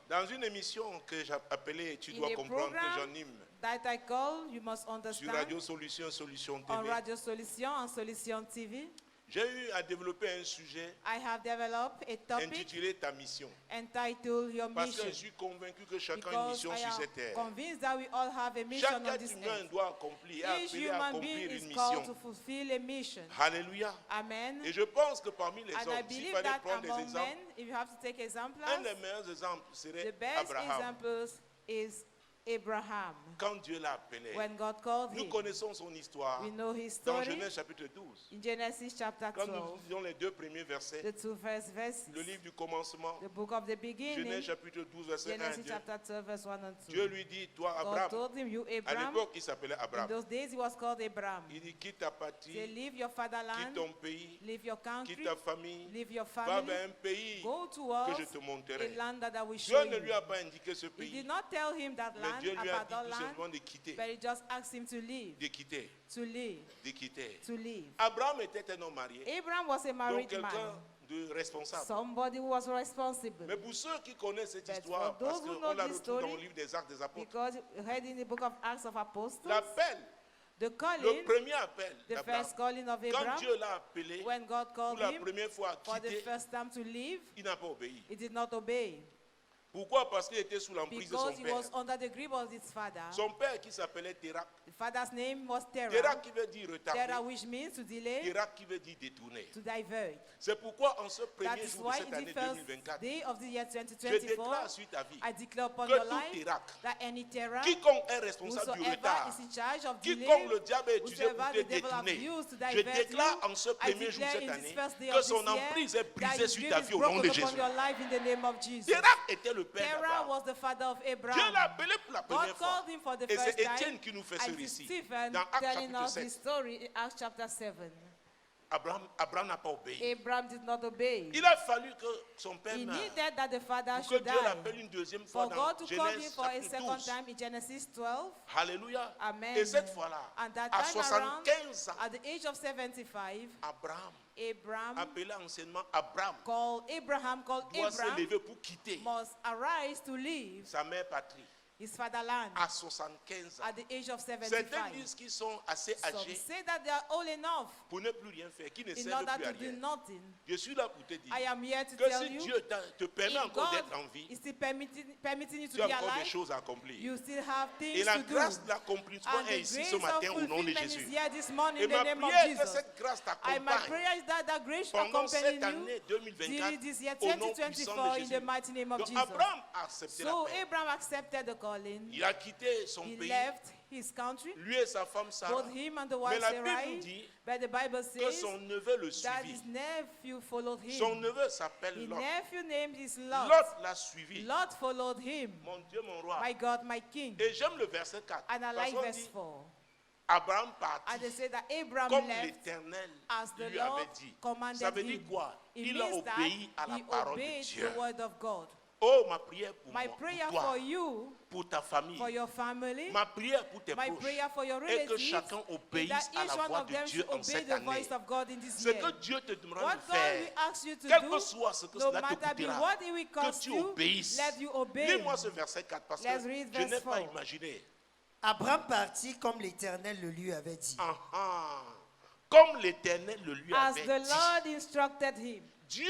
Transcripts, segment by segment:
Dans une émission que j'ai appelée Tu In dois a comprendre que program j'anime that I call, you must sur understand, Radio Solution, Solution on TV, Radio Solution, on Solution TV, j'ai eu à développer un sujet I have developed a topic intitulé Ta mission. entitled Your Parce que je Mission. suis convaincu que chacun a une Because mission I sur am cette terre. convinced that we all have a mission Chaque on être this humain earth. doit accomplir, est Each appelé à human accomplir being une is called to mission. fulfill a mission. Alléluia. Amen. Et je pense que parmi les And I hommes, s'il believe fallait that prendre des among exemples, men, if you have to take examples, un des meilleurs exemples serait the best Abraham. examples is Abraham. Quand Dieu l'a appelé, When God called nous him, connaissons son histoire we know his dans story Genèse chapitre 12. in Genesis chapter Quand nous 12, lisons les deux premiers versets, the two first verses, le livre du commencement, the book of the beginning, Genèse chapitre 12, verset 1 et Genesis 2, chapter 12, verse 1 and 2. Dieu lui dit, toi God Abraham, told him, you à Abraham, l'époque il s'appelait in Abraham, those days he was called Abraham. il dit quitte ta Say, patrie, leave your quitte fatherland, ton pays, leave your quitte country, ta famille, leave your va family, vers un pays go que towards je te a montrerai. land that I will Dieu show ne lui you. a pas indiqué ce He pays, did not tell him that mais land, Dieu lui a about dit that tout land, simplement de quitter, but he just asked him to leave, de quitter, to leave, de quitter. to leave. Abraham était un homme marié, Abraham was a donc married quelqu'un man, de responsable. somebody who was responsible. Mais pour ceux qui connaissent cette But histoire, for those parce who qu'on know la this retrouve dans le story, livre des Actes des Apôtres, Because read in the book of Acts of Apostles, l'appel, the le calling, premier appel the d'Abraham, first calling of quand Abraham, Dieu l'a appelé when God pour called la him première fois à for the quitter, first time to leave, il n'a pas obéi. he did not obey. Pourquoi? Parce qu'il était sous l'emprise de son Because he père. was under the grip of his father. Son père qui s'appelait Térak. The father's name was Terah. Térak qui veut dire Terah, retarder. which means to delay, Térak qui veut dire détourner. to divert. C'est pourquoi en ce That premier is jour de why cette in the année first 2024, day of the year je 2024, déclare sur ta vie I declare upon que your tout life Térak, that any Terah, quiconque est responsable du whosoever retard, is in charge of quiconque delay, le diable a utilisé pour whosoever te the devil have détourner, used to je divert déclare you, en ce I premier jour de declare cette in année this first day que of son this year emprise est that brisée his sur grip ta is vie au nom de broken upon Jésus. your life in the name of Jesus. Térak était le père Terah d'Abraham. was the father of Dieu Abraham. l'a appelé pour la God première fois. called him for the Et c'est first time. Étienne qui nous fait ce And it's récit. Stephen Dans Actes telling chapitre us 7. this story in Acts chapter 7. Abraham n'a pas obéi. Abraham did not obey. Il a fallu que son père He meure needed that the father pour que should Dieu die. l'appelle une deuxième fois For dans God to call him Genèse for a chapitre second 12. time in Genesis 12. Alléluia. Amen. Et cette fois-là, And that à time around, 75 ans, at the age of 75, Abraham, Abraham appelé anciennement Abraham, called doit se Abraham lever pour quitter must arise to leave sa mère patrie his fatherland à 75 ans. at the age of Certains 75. disent qu'ils sont assez Some âgés say that they are old enough pour ne plus rien faire, qui ne in servent order plus à to do rien. nothing. Je suis là pour te dire I am here to que tell si you, Dieu te permet if encore God d'être en vie, is still permitting you to tu as be encore des alive, choses à accomplir. you still have Et things la to do. grâce de l'accomplissement And est the ici grace ce of matin au nom de fulfillment is Jésus. here this morning Et in the ma name of prière est que Jesus. cette grâce And my t'accompagne prayer is that that grace shall pendant accompany cette you année during 2024 this year au nom puissant 2024 de in the Jésus. mighty name of Donc Jesus. Abraham a accepté So l'appel. Abraham accepted the calling. Il a quitté son He pays, left his country, lui et sa femme Sarah. both him and the Mais wife la Bible nous Sarai. dit But the Bible que says son neveu le that suivit. his nephew followed Son him. neveu s'appelle His Lot. nephew named is Lot. Lot l'a suivi. Lot followed him. Mon Dieu, mon roi. My God, my King. Et j'aime le verset 4. And I Parce like qu'on verse dit, 4. Abraham And they partit say that Abraham comme left l'Éternel as the lui avait Lord dit. commanded Ça veut dire him. quoi? It Il a means that obéi à la he parole de obeyed Dieu. the word of God. Oh, ma prière pour My moi, prayer pour toi, for you, pour ta famille, for your family, ma prière pour tes my proches, prayer for your est que relatives, chacun is obéisse that à each la one voix of de them Dieu should en obey cette the année. voice of God in this Ce year. que Dieu te demande What de God will faire, ask you to quel que do, soit ce que no cela te matter be coûtera, what it will que cost tu you, obéisses. let you obey. Lis-moi ce verset 4 parce que Let's read je verse n'ai pas 4. imaginé. Abraham partit comme l'Éternel le lui avait dit. Ah, ah. Comme l'Éternel le lui As avait the dit. Lord instructed him, Dieu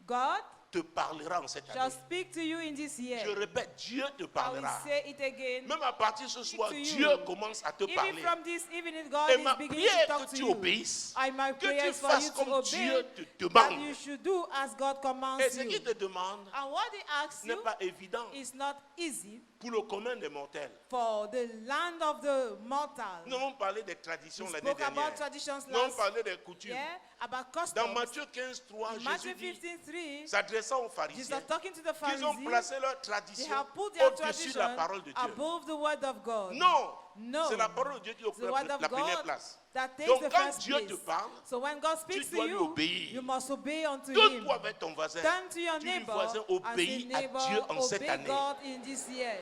God te parlera en cette shall année. speak to you in this year. Je répète, Dieu te I will parlera. say it again. Même à partir de ce soir, to you. Dieu commence à te Even parler. from this evening, God Et is ma beginning prière to est talk que to tu you. obéisses. And my Que prayer tu is for fasses you to comme Dieu obey, te that demande. you should do as God commands Et ce you. qu'il te demande And what he asks n'est you pas évident is not easy pour le commun des mortels. for the land of the mortal. Nous avons parlé des traditions We l'année spoke about dernière. traditions Nous avons last parlé des coutumes. year, about Dans customs. Matthieu 15, 3, In Jésus Matthew dit, 15:3, s'adressant aux Jesus pharisiens, talking to the qu'ils ont Pharisees, placé leur they tradition have put their au-dessus de la tradition parole de Dieu. above the word of God. Non, No. c'est la parole de Dieu qui It's the word occupe of la première God place. that takes Donc the quand first Dieu place. te parle, So when God speaks to dois lui you, obéir. you must obey unto him. Tourne-toi vers ton voisin. Turn to your Dis-lui, neighbor voisin, and say, obéis à neighbor, Dieu en cette obey année. God in this year.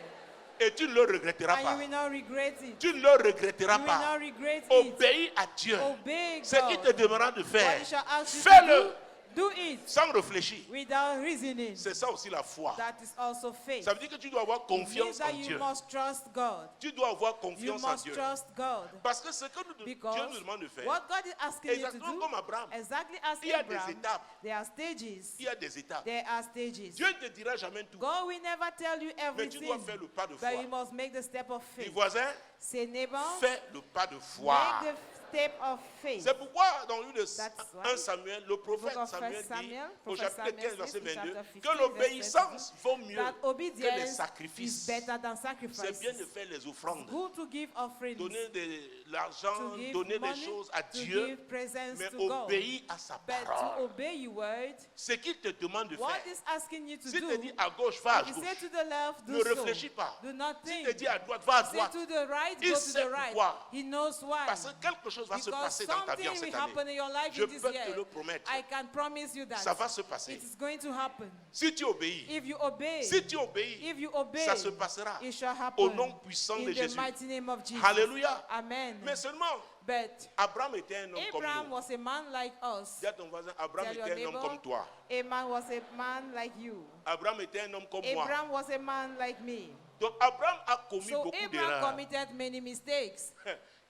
Et tu ne le regretteras And pas. you will not regret it. Tu ne le regretteras You will pas. not regret it. Obéis à Dieu. Obey Ce qu'il te God. demandera de What faire, he shall ask you fais-le. to Do it sans réfléchir. without reasoning. C'est ça aussi la foi. That is also faith. Ça veut dire que tu dois avoir It means confiance that en you Dieu. must trust God. Tu dois avoir You confiance en must Dieu. trust God. Parce que ce que Dieu Because nous demande de faire, what God is asking you to exactement do, comme Abraham, exactly as il y a des Abraham, étapes. there are stages. Il y a des étapes. There are stages. Dieu ne te dira jamais tout. God will never tell you Mais tu dois everything, faire le pas de but you foi. must make the step of Dis faith. voisin, Say, neighbor, fais le pas de foi. make the step of faith. C'est pourquoi dans le livre de That's 1 why Samuel, le prophète book of Samuel 1 dit Samuel, au Prophet chapitre 15, Samuel verset says in 22, chapter 15, que l'obéissance vaut mieux that que les obedience is sacrifices. better than C'est sacrifice. bien de faire les offrandes, Good to give offerings, donner de l'argent, to give donner des money, choses à to Dieu, give presents mais to God. obéir à sa But to parole. obey your word, Ce qu'il te demande de what faire. is asking you to Si do, te dit à gauche, va à if you gauche. say to the left, Ne do so. réfléchis pas. Do not Si think. te dit à droite, va à Say droite. to the right, Il go to sait the right. pourquoi. He knows why. Parce que quelque chose va se Because passer dans ta vie en something will cette année. happen in your life Je in this peux te year. le promettre. I can promise you that Ça va se passer. it is going to happen. Si tu obéis, If you obey, si tu obéis, if you obey, ça se passera. it shall happen. Au nom puissant in de the Jésus. mighty name of Jesus. Alléluia. Amen. Mais seulement, But Abraham était un homme comme Abraham nous. was a man like us. Dis à ton voisin, Abraham Tell your était un homme neighbor, comme toi. Abraham was a man like you. Abraham était un homme comme moi. Abraham was a man like me. Donc Abraham a commis So beaucoup Abraham d'erreurs. committed many mistakes.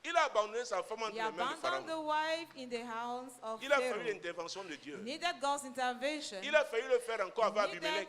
Il a abandonné sa femme entre He les mains de abandoned the Pharaon. wife in the hands of Il a fallu Pharaoh. l'intervention de Dieu. He needed God's intervention. Il a failli le faire encore avec He needed- Abimelech,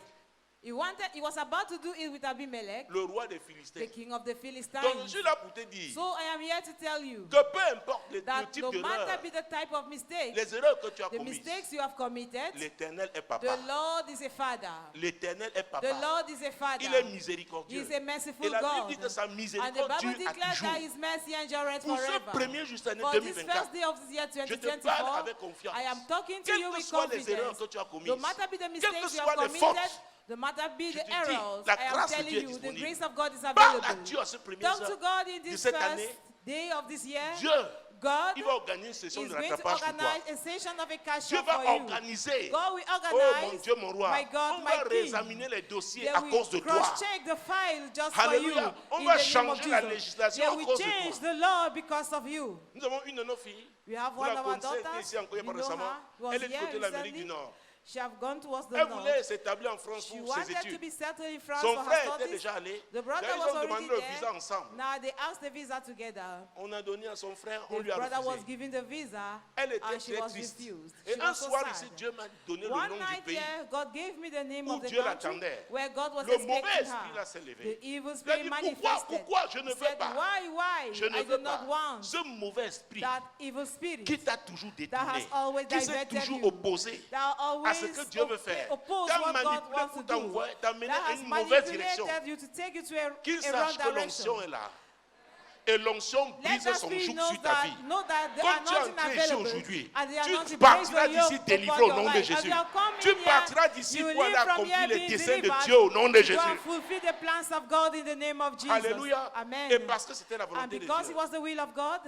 He was about to do it with Abimelech, le roi des the Philistins. king of the Donc je Philistines. suis là pour te dire So I am here to tell you que peu importe le that type no matter d'erreur, be the type of mistake, les erreurs que tu as the commises, mistakes you have committed, l'Éternel est the papa. Lord is a father. L'Éternel est The papa. Lord is a father. Il est He miséricordieux. is a merciful Et la Bible God. dit que sa And the miséricorde Bible dure à declares toujours. that His mercy endureth Pour ce forever. premier juste année For this 2024, first day of this year je te 2024, parle avec confiance. I am talking to Quelles you que with soient les erreurs confidence. que tu as commises, No matter be the quelles que mistakes you soient have les committed, fautes, no matter be je the te dis, errors, la I am grâce de telling Dieu est you, the disponible. grace of God is Parle à available. Dieu à ce premier Talk heure to God in de this cette first année. day of this year. Dieu, God il va organiser une session is de going to rattrapage pour toi. organize a session of a cash Dieu out va for you. organiser. God will Oh mon organize. Dieu, mon roi. My God, On my va King. réexaminer les dossiers They à will cause de toi. cross-check the file just for you. Alléluia. On In va the name of changer la Jesus. législation They à will cause de change toi. the law because of you. Nous avons une de nos filles. We have Vous one la of our connaissez, elle était daughters. ici encore You know récemment. her. Was Elle est du here côté de l'Amérique du recently. Nord. She have gone towards the Elle north. voulait s'établir en France She pour ses wanted to études. be settled in France Son for her frère était studies. déjà allé. The brother Là, was ils ont already demandé le visa there. ensemble. Now they asked the visa together. On a donné à son frère, on The lui a brother was refusé. given the visa Elle était and she très was triste. refused. Et She un was so soir sad. ici, Dieu m'a donné le One nom du night pays here, God gave me the name où of the Dieu country l'attendait. where God was Le mauvais expecting esprit là her. s'est levé. The evil Il a spirit dit, manifested. pourquoi je ne He veux said, pas. why? Je ne I veux do pas. not want Ce mauvais esprit that evil spirit qui t'a toujours that has détourné, always qui s'est diverted toujours you, opposé that always à ce que Dieu veut faire, oppose t'a what God manipulé wants pour to do, t'amener that à has une mauvaise manipulated direction. you to take you to a Qu'il wrong sache que direction. l'onction est là. Et l'onction Let brise the son spirit joug know sur ta that, vie. know that the Comme tu es anointing entré ici available aujourd'hui, and the tu anointing partiras breaks the d'ici yoke délivré upon au nom your de life. As Jésus. you are coming Tu here, partiras d'ici you pour will aller leave from accomplir here les being desseins de delivered. Dieu au nom de You Jésus. have fulfilled the plans of God in the name of Jesus. Alléluia. Amen. Et parce que c'était la And volonté de because Dieu, it was the will of God,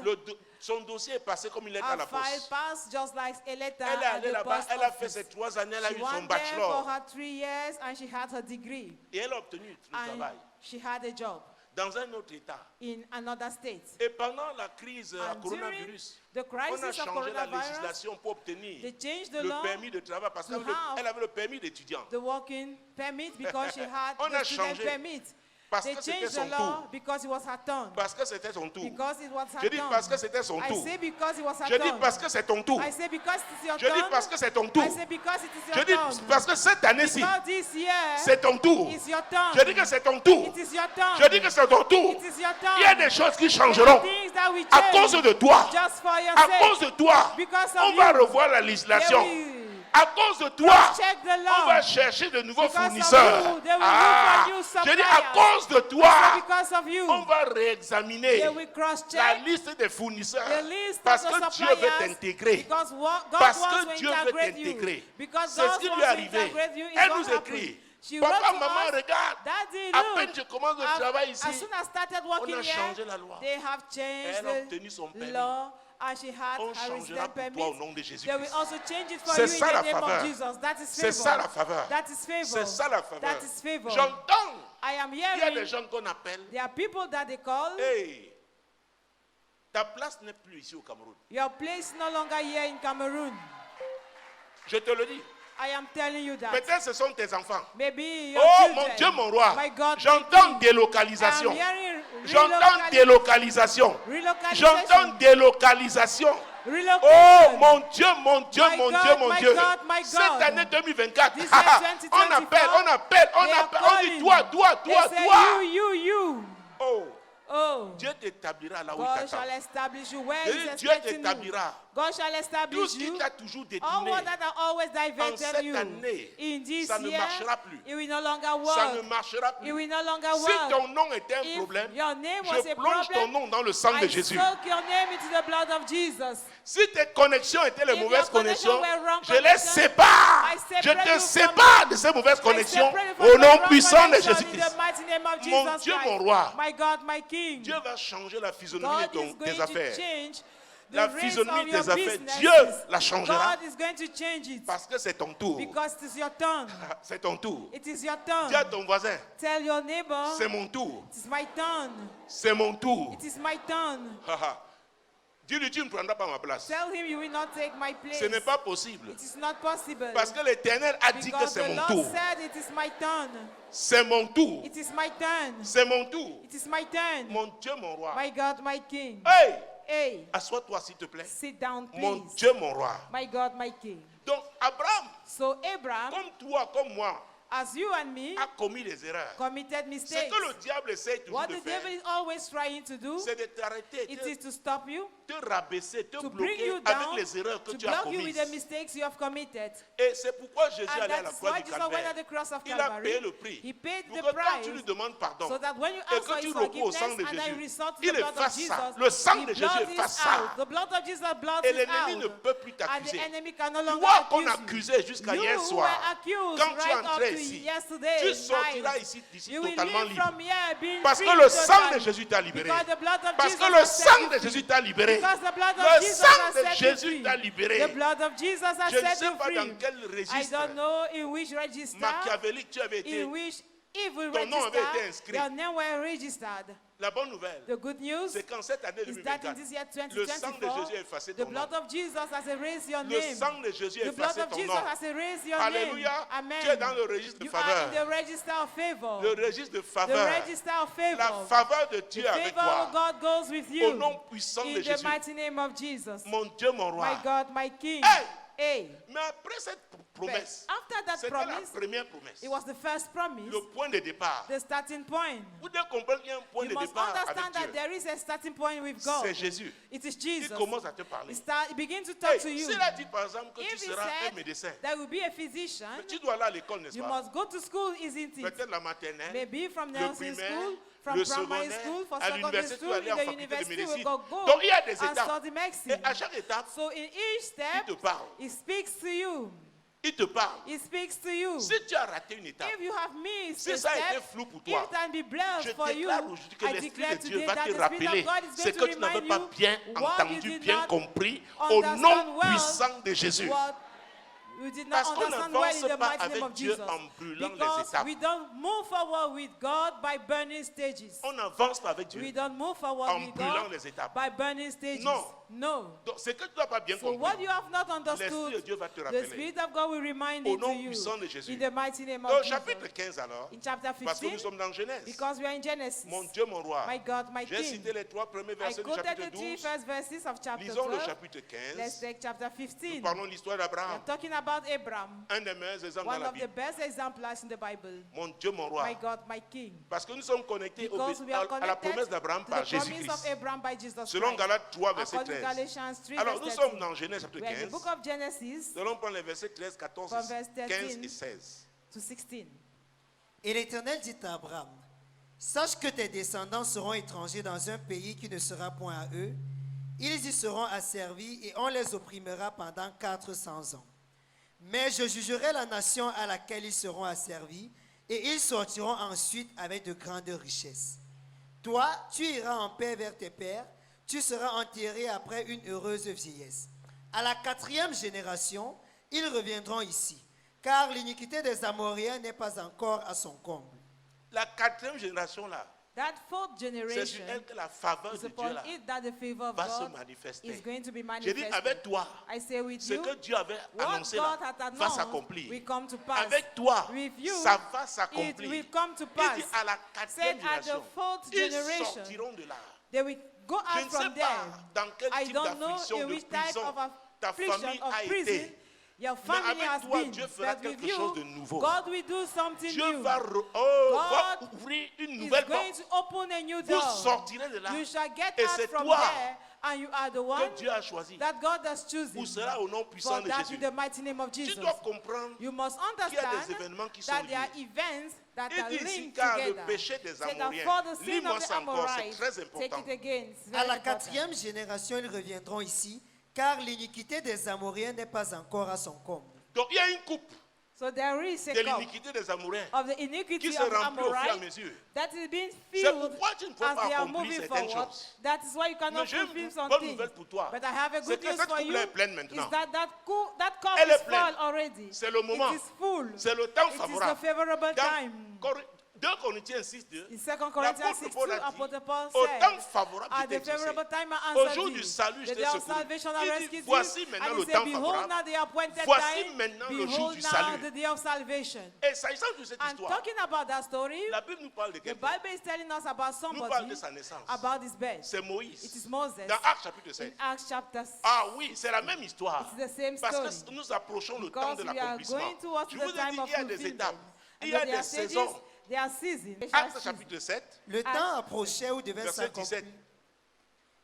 son dossier est passé comme il est à our la file poste. passed just like a letter Elle est at allée the là-bas, post elle a fait office. ses 3 années, elle a She eu son went there for bachelor. her 3 years and she had her degree. Et elle a obtenu le And travail she had a job dans un autre État. in another state. Et pendant la crise à And coronavirus, the on a crisis of changé la coronavirus, législation pour obtenir they changed the le law, permis de travail parce to qu'elle have avait le permis d'étudiant. the working permit because she had On a the student changé. permit. Parce They que c'était changed son the law tour. because it was her turn. Parce que c'était son tour. Because it was her Je dis turn. parce que c'était son I tour. say because it was her Je dis turn. parce que c'est ton tour. I say because it is your Je dis turn. parce que c'est ton tour. I say because it is Je your dis turn. parce que cette année-ci, Because this year c'est ton tour. is your turn. Je dis que c'est ton tour. It is your turn. Je dis que c'est ton tour. It is your turn. Il y a des choses qui There are changeront things that will à change cause de toi. just for your À sake. cause de toi, Because of on va you. revoir la They législation. will À cause de toi, check the on va law. chercher de nouveaux Because of fournisseurs. you, they will look Ah, for new je dis à suppliers. cause de So toi, because of you, on va réexaminer they will la cross-check liste des fournisseurs. the list Parce of the que Dieu veut suppliers. t'intégrer. Because God Parce wants que to Dieu veut integrate you. t'intégrer. Because C'est God ce qui lui wants est to arrivé. integrate you. Is Elle what nous happened. écrit. She Papa, wrote to maman, us, regarde. Daddy, À look, peine je commence le travail ici, as soon as I started on working a here, changé la loi. they have changed Elle a obtenu son the permis. law and she had On her changera resident pour toi au permit. nom de Jésus. They will also change it for C'est you in ça la the name faveur. of Jesus. That is C'est favor. ça la faveur. That is favor. C'est ça la faveur. That is favor. J'entends. I am Il y a des hearing gens qu'on appelle. there are people that they call. Hey, ta place n'est plus ici au Cameroun. Your place no longer here in Cameroon. Je te le dis. I am telling you that. Peut-être ce sont tes enfants. Maybe your Oh children. mon Dieu, mon roi. My God, J'entends my King. délocalisation. I'm hearing J'entends délocalisation. relocalization. J'entends délocalisation. Oh Relocation. mon Dieu, mon Dieu, My mon God, Dieu, mon my Dieu. God, my Cette God. année 2024, This year on appelle, on appelle, on They are appelle, on dit calling. toi, They say you. Oh, Oh. Dieu t'établira là où il God t'attend. shall establish you where Et He's Dieu expecting you. t'établira. God shall Tout establish ce qui you. t'a toujours All détourné, what that are always en diverted cette you. année, In this ça ne year, marchera plus. it will no longer Ça ne work. marchera It plus. will no longer Si work. ton nom était un If problème, your name was je a plonge ton problem, nom dans le sang de I Jésus. soak your name into the blood of Jesus. Si tes connexions étaient les If mauvaises your connection connexions, were wrong je les connection, sépare. I separate Je te you from sépare them. de ces mauvaises I connexions separate you from au the nom wrong puissant de connection in Jésus-Christ. the mighty name of Mon Jesus Dieu, Christ. mon roi. My God, my King. Dieu va changer la physionomie God de is tes going to affaires. change the La race physionomie of de your tes affaires, businesses. Dieu la changera God is going to change it parce que c'est ton tour. because it is your turn. C'est ton tour. It is your Dis à turn. ton voisin, Tell your neighbor, c'est mon tour. it is my turn. C'est mon tour. It is my turn. Dis-lui, tu ne prendras pas ma place. Tell him you will not take my place. Ce n'est pas possible. It is not possible. Parce que l'Éternel a dit que Because c'est the mon Lord tour. said it is my turn. C'est mon tour. It is my turn. C'est mon tour. It is my turn. Mon Dieu, mon roi. My God, my King. Hey, Hey, assois-toi s'il te plaît. sit down, Mon please. Dieu, mon roi. My God, my King. Donc, Abraham, So Abraham, comme toi, comme moi, as you and me, a commis des erreurs. committed Ce mistakes. que le diable essaie toujours What de the faire, devil is always trying to do, c'est de t'arrêter, it is to stop you, te rabaisser, te to bring bloquer you avec down, les erreurs que to tu as block you commises. with the mistakes you have committed. Et c'est pourquoi Jésus And allait à la that's croix why du Jesus went at Calvaire. the cross of Il a Calvary. payé le prix. He paid Pour the que quand tu lui price. demandes pardon, So that when you et ask for que tu his recours au forgiveness sang de and I Jésus, resort to il the blood of efface Jesus, ça. Le sang he de Jésus blots efface it ça. out. The blood of Jesus blots Et it l'ennemi ne out. peut plus And the t'accuser. enemy can no longer Toi qu'on accuse you. accusait jusqu'à You hier who soir, were accused quand tu right up entrais to ici, yesterday tu sortiras night, d'ici you will totalement leave libre. from here being Parce free que le sang totally. de Jésus t'a libéré. Because the blood of Parce Jesus que le has set sang you de free. Jésus t'a libéré. Because the blood of Le Jesus sang has de set you Jésus free. t'a libéré. The blood of Jesus has Je ne set sais you pas free. dans quel I registre don't know in which register, machiavélique tu avais été. in which evil Ton nom avait été register, inscrit. your name were registered. La bonne nouvelle, The good news c'est qu'en cette année is that in 2024, this year le sang de 2024, Jésus a effacé the ton nom. blood of Jesus has erased your Le name. sang de Jésus a The blood effacé of ton Jesus nom. has erased your Alléluia. name. Amen. Tu es dans le registre de You are in faveur. the register of favor. Le registre de The faveur. register of La favor. faveur de The Dieu avec favor of toi. God goes with Au you. nom puissant de In the Jésus. mighty name of Jesus. Mon Dieu, mon roi. My God, my King. Hey! Hey. Mais après cette promesse, After that c'était la promise, première promesse. it was the first promise, Le point de départ. the starting point. Vous devez comprendre qu'il y a un point You de must départ understand avec that Dieu. there is a starting point with God. C'est Jésus. It is Il Jesus. commence à te parler. He begins to talk to Hey, you. s'il a dit par exemple que tu If he seras un said médecin, there will be a physician, mais tu dois aller à l'école, n'est-ce you pas? must go to school, isn't it? Peut-être la maternelle, Maybe from le nursing primaire, school, from le primary secondaire, school, for à secondary l'université, tu school, vas aller in en the faculté de university, we médecine. go Donc il y a des and étapes. study Et medicine. à chaque étape, So in each step, il te parle. he speaks to you. Il te parle. He speaks to you. Si tu as raté une étape, If you have missed si a ça a été step, flou pour if toi, it can be blurred je for you, déclare aujourd'hui que I l'Esprit declare de Dieu today va that te the Spirit rappeler of God is ce going que to tu n'avais remind pas you bien what you entendu, did bien not compris, au understand nom well, puissant de Jésus. what you did not Parce qu'on understand well in n'avance the pas mighty name avec of Dieu Jesus. en brûlant les Because étapes. we don't move forward with God by burning stages. On n'avance pas avec We Dieu don't move forward en with brûlant God les étapes. by burning stages. Non. No. Donc, ce que tu n'as pas bien So what compris, you have not l'Esprit de understood, Dieu va te the rappeler. Spirit of God will remind Au it to nom you puissant de Jésus. in the mighty name Au of Jesus. chapitre 15 alors, In chapter parce que nous 15, sommes dans Genèse. because we are in Genesis. Mon Dieu, mon roi. My God, my J'ai King. cité les 3 premiers I versets du quoted chapitre the three 12. first verses of chapter Lisons le 12. chapitre 15. Let's take chapter 15. Nous parlons de l'histoire We are d'Abraham. talking about Abraham, Un des meilleurs exemples dans one la of the Bible. best exemplars in the Bible. Mon Dieu, mon roi. My God, my King. Parce que nous sommes connectés Because we are à la connected promesse d'Abraham to par the promise of Jésus-Christ. Abraham by Jesus Selon Christ. Galates 3, verset According to 13. Galatians 3, Alors nous verse sommes 13. dans Genèse chapitre We are in the 15. book of Genesis Nous allons prendre les versets 13, 14, from verse 15 13 et 16. to 16. Et l'Éternel dit à Abraham, sache que tes descendants seront étrangers dans un pays qui ne sera point à eux. Ils y seront asservis et on les opprimera pendant 400 ans. Mais je jugerai la nation à laquelle ils seront asservis et ils sortiront ensuite avec de grandes richesses. Toi, tu iras en paix vers tes pères, tu seras enterré après une heureuse vieillesse. À la 4e génération, ils reviendront ici, car l'iniquité des Amoréens n'est pas encore à son comble. La 4e génération là, That fourth C'est sur generation, elle que la faveur it's de Dieu upon là, it that the favor of va se God manifester. is going to be J'ai dit, manifested. avec toi, I say with ce you, que Dieu avait what annoncé God là, had va announced s'accomplir. will come to pass. Avec toi, With you, ça va it s'accomplir. will come to Il pass. dit à la Said quatrième at the génération, fourth ils generation, sortiront de là. they will go Je out ne sais from pas there. dans quel I type don't know d'affliction, in de which type prison of ta affliction famille of a prison été. your Mais family avec has toi, been. Dieu fera But with quelque chose de you, nouveau. God will do something Dieu new. va, va God ouvrir une He's nouvelle going porte. to open a new Vous door. sortirez de là. You shall get Et out c'est from toi there, and you are the one que Dieu a choisi. that God has chosen. Ou sera au nom puissant For de that Jésus. in the mighty name of Tu Jesus. dois comprendre You must qu'il y a des understand événements qui sont that there are liés. events that Il are dit ici, linked car le together. péché des Say that Amoriens, for the sin lis-moi of the ça encore, c'est Amorites, très take important. it again. It's À very la important. quatrième génération, ils reviendront ici, car l'iniquité des Amoriens n'est pas encore à son comble. Donc il y a une coupe So there is a de cup l'iniquité des Amoréens of the iniquity qui se of the remplit au fur et à Amorites mesure. that is being C'est filled pourquoi tu ne peux as pas they are accomplir moving certaines forward. choses. That is why you Mais cannot j'ai une fulfill bonne something. nouvelle pour toi. But I have a C'est good que news cette for coupe you. là est pleine Is maintenant. that cup Elle is est pleine. full already. C'est le moment. It is full. C'est le temps It is the favorable. favorable Dans time. 2 Corinthiens 6:2, In 2 l'apôtre Corinthians 6:2, Paul a dit, Apostle Paul au said, temps favorable, at je the t'ai exaucé. favorable time I Au answered jour thee. du salut, je The t'ai day of secouru. salvation I Il dit, rescued voici you. maintenant And le he temps said, behold favorable. now the appointed Voici time. maintenant le jour Behold du now salut. the day of salvation. Et s'agissant de cette And histoire, talking about that story, la Bible nous parle de the quelqu'un. Bible is telling us about Nous parle somebody, de sa naissance. about his birth. C'est It Moïse. is Moses. Dans Actes chapitre In 7. Acts chapter 6. Ah oui, c'est la même histoire. It's the same Parce story. que nous approchons le temps Because de we are l'accomplissement. going towards Je the vous ai dit time of qu'il y a des fulfillment. étapes. And Il y a there are des stages, saisons. there are seasons. Actes chapitre 7, Le temps approchait où devait verset 17. s'accomplir.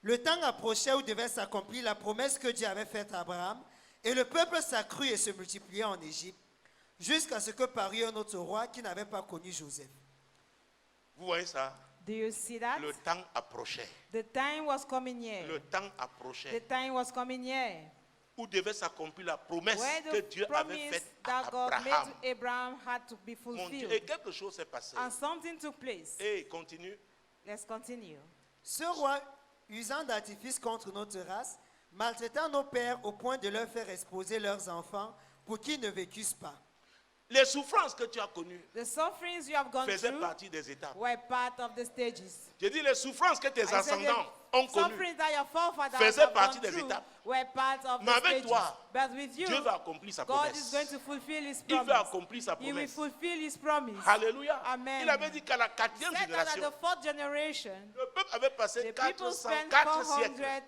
Le temps approchait où devait s'accomplir la promesse que Dieu avait faite à Abraham, et le peuple s'accrut et se multiplia en Égypte, jusqu'à ce que parut un autre roi qui n'avait pas connu Joseph. Vous voyez ça? Do you see that? Le temps approchait. The time was coming here. Le temps The approchait. time was coming here. Où devait s'accomplir la promesse Where que the Dieu avait promise faite à that God made Abraham. to Abraham had to be Mon Dieu. fulfilled. Et quelque chose s'est passé. And something took place. Et il continue. Let's continue. Ce roi, usant d'artifice contre notre race, maltraitant nos pères au point de leur faire exposer leurs enfants pour qu'ils ne vécussent pas. Les souffrances que tu as connues The sufferings you have gone faisaient through partie des étapes. were part of the stages. J'ai dit les souffrances que tes I said ascendants the ont connues. sufferings that your forefathers faisaient have partie gone des through étapes. were part of Mais the avec stages. toi, But with you, Dieu va accomplir sa God promesse. is going to fulfill His Il promise. va accomplir sa He will promesse. fulfill His promise. Alléluia. Amen. Il avait dit qu'à la 4e Said that at génération, the fourth generation, le peuple avait passé the people spent 404 siècles. 400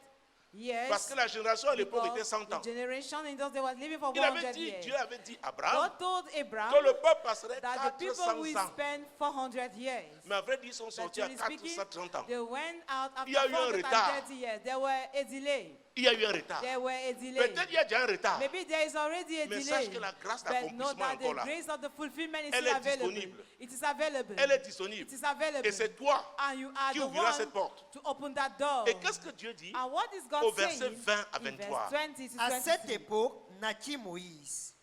years. Parce que la génération à l'époque était because 100 ans. the generation in those days was living for Il 100 avait dit, years. Dieu avait dit à Abraham God told Abraham que le peuple passerait that the people 400 will ans. spend 400 years. Mais à vrai dire, ils sont But sortis à truly speaking, 430 ans. they went out Il y a after eu un 430 retard. years. There were a delay. Il y a eu un retard. There were a delay. Peut-être il y a déjà un retard. Maybe there is already a Mais delay. sache que la grâce But know d'accomplissement est that encore the là. grace of the fulfillment is Elle still est available. disponible. It is available. Elle est disponible. It is available. Et c'est toi And you are qui the ouvriras one cette porte. to open that door. Et qu'est-ce que Dieu dit And what is God au verset saying 20 à in 23? verse 20 to À cette 23? époque, naquit Moïse,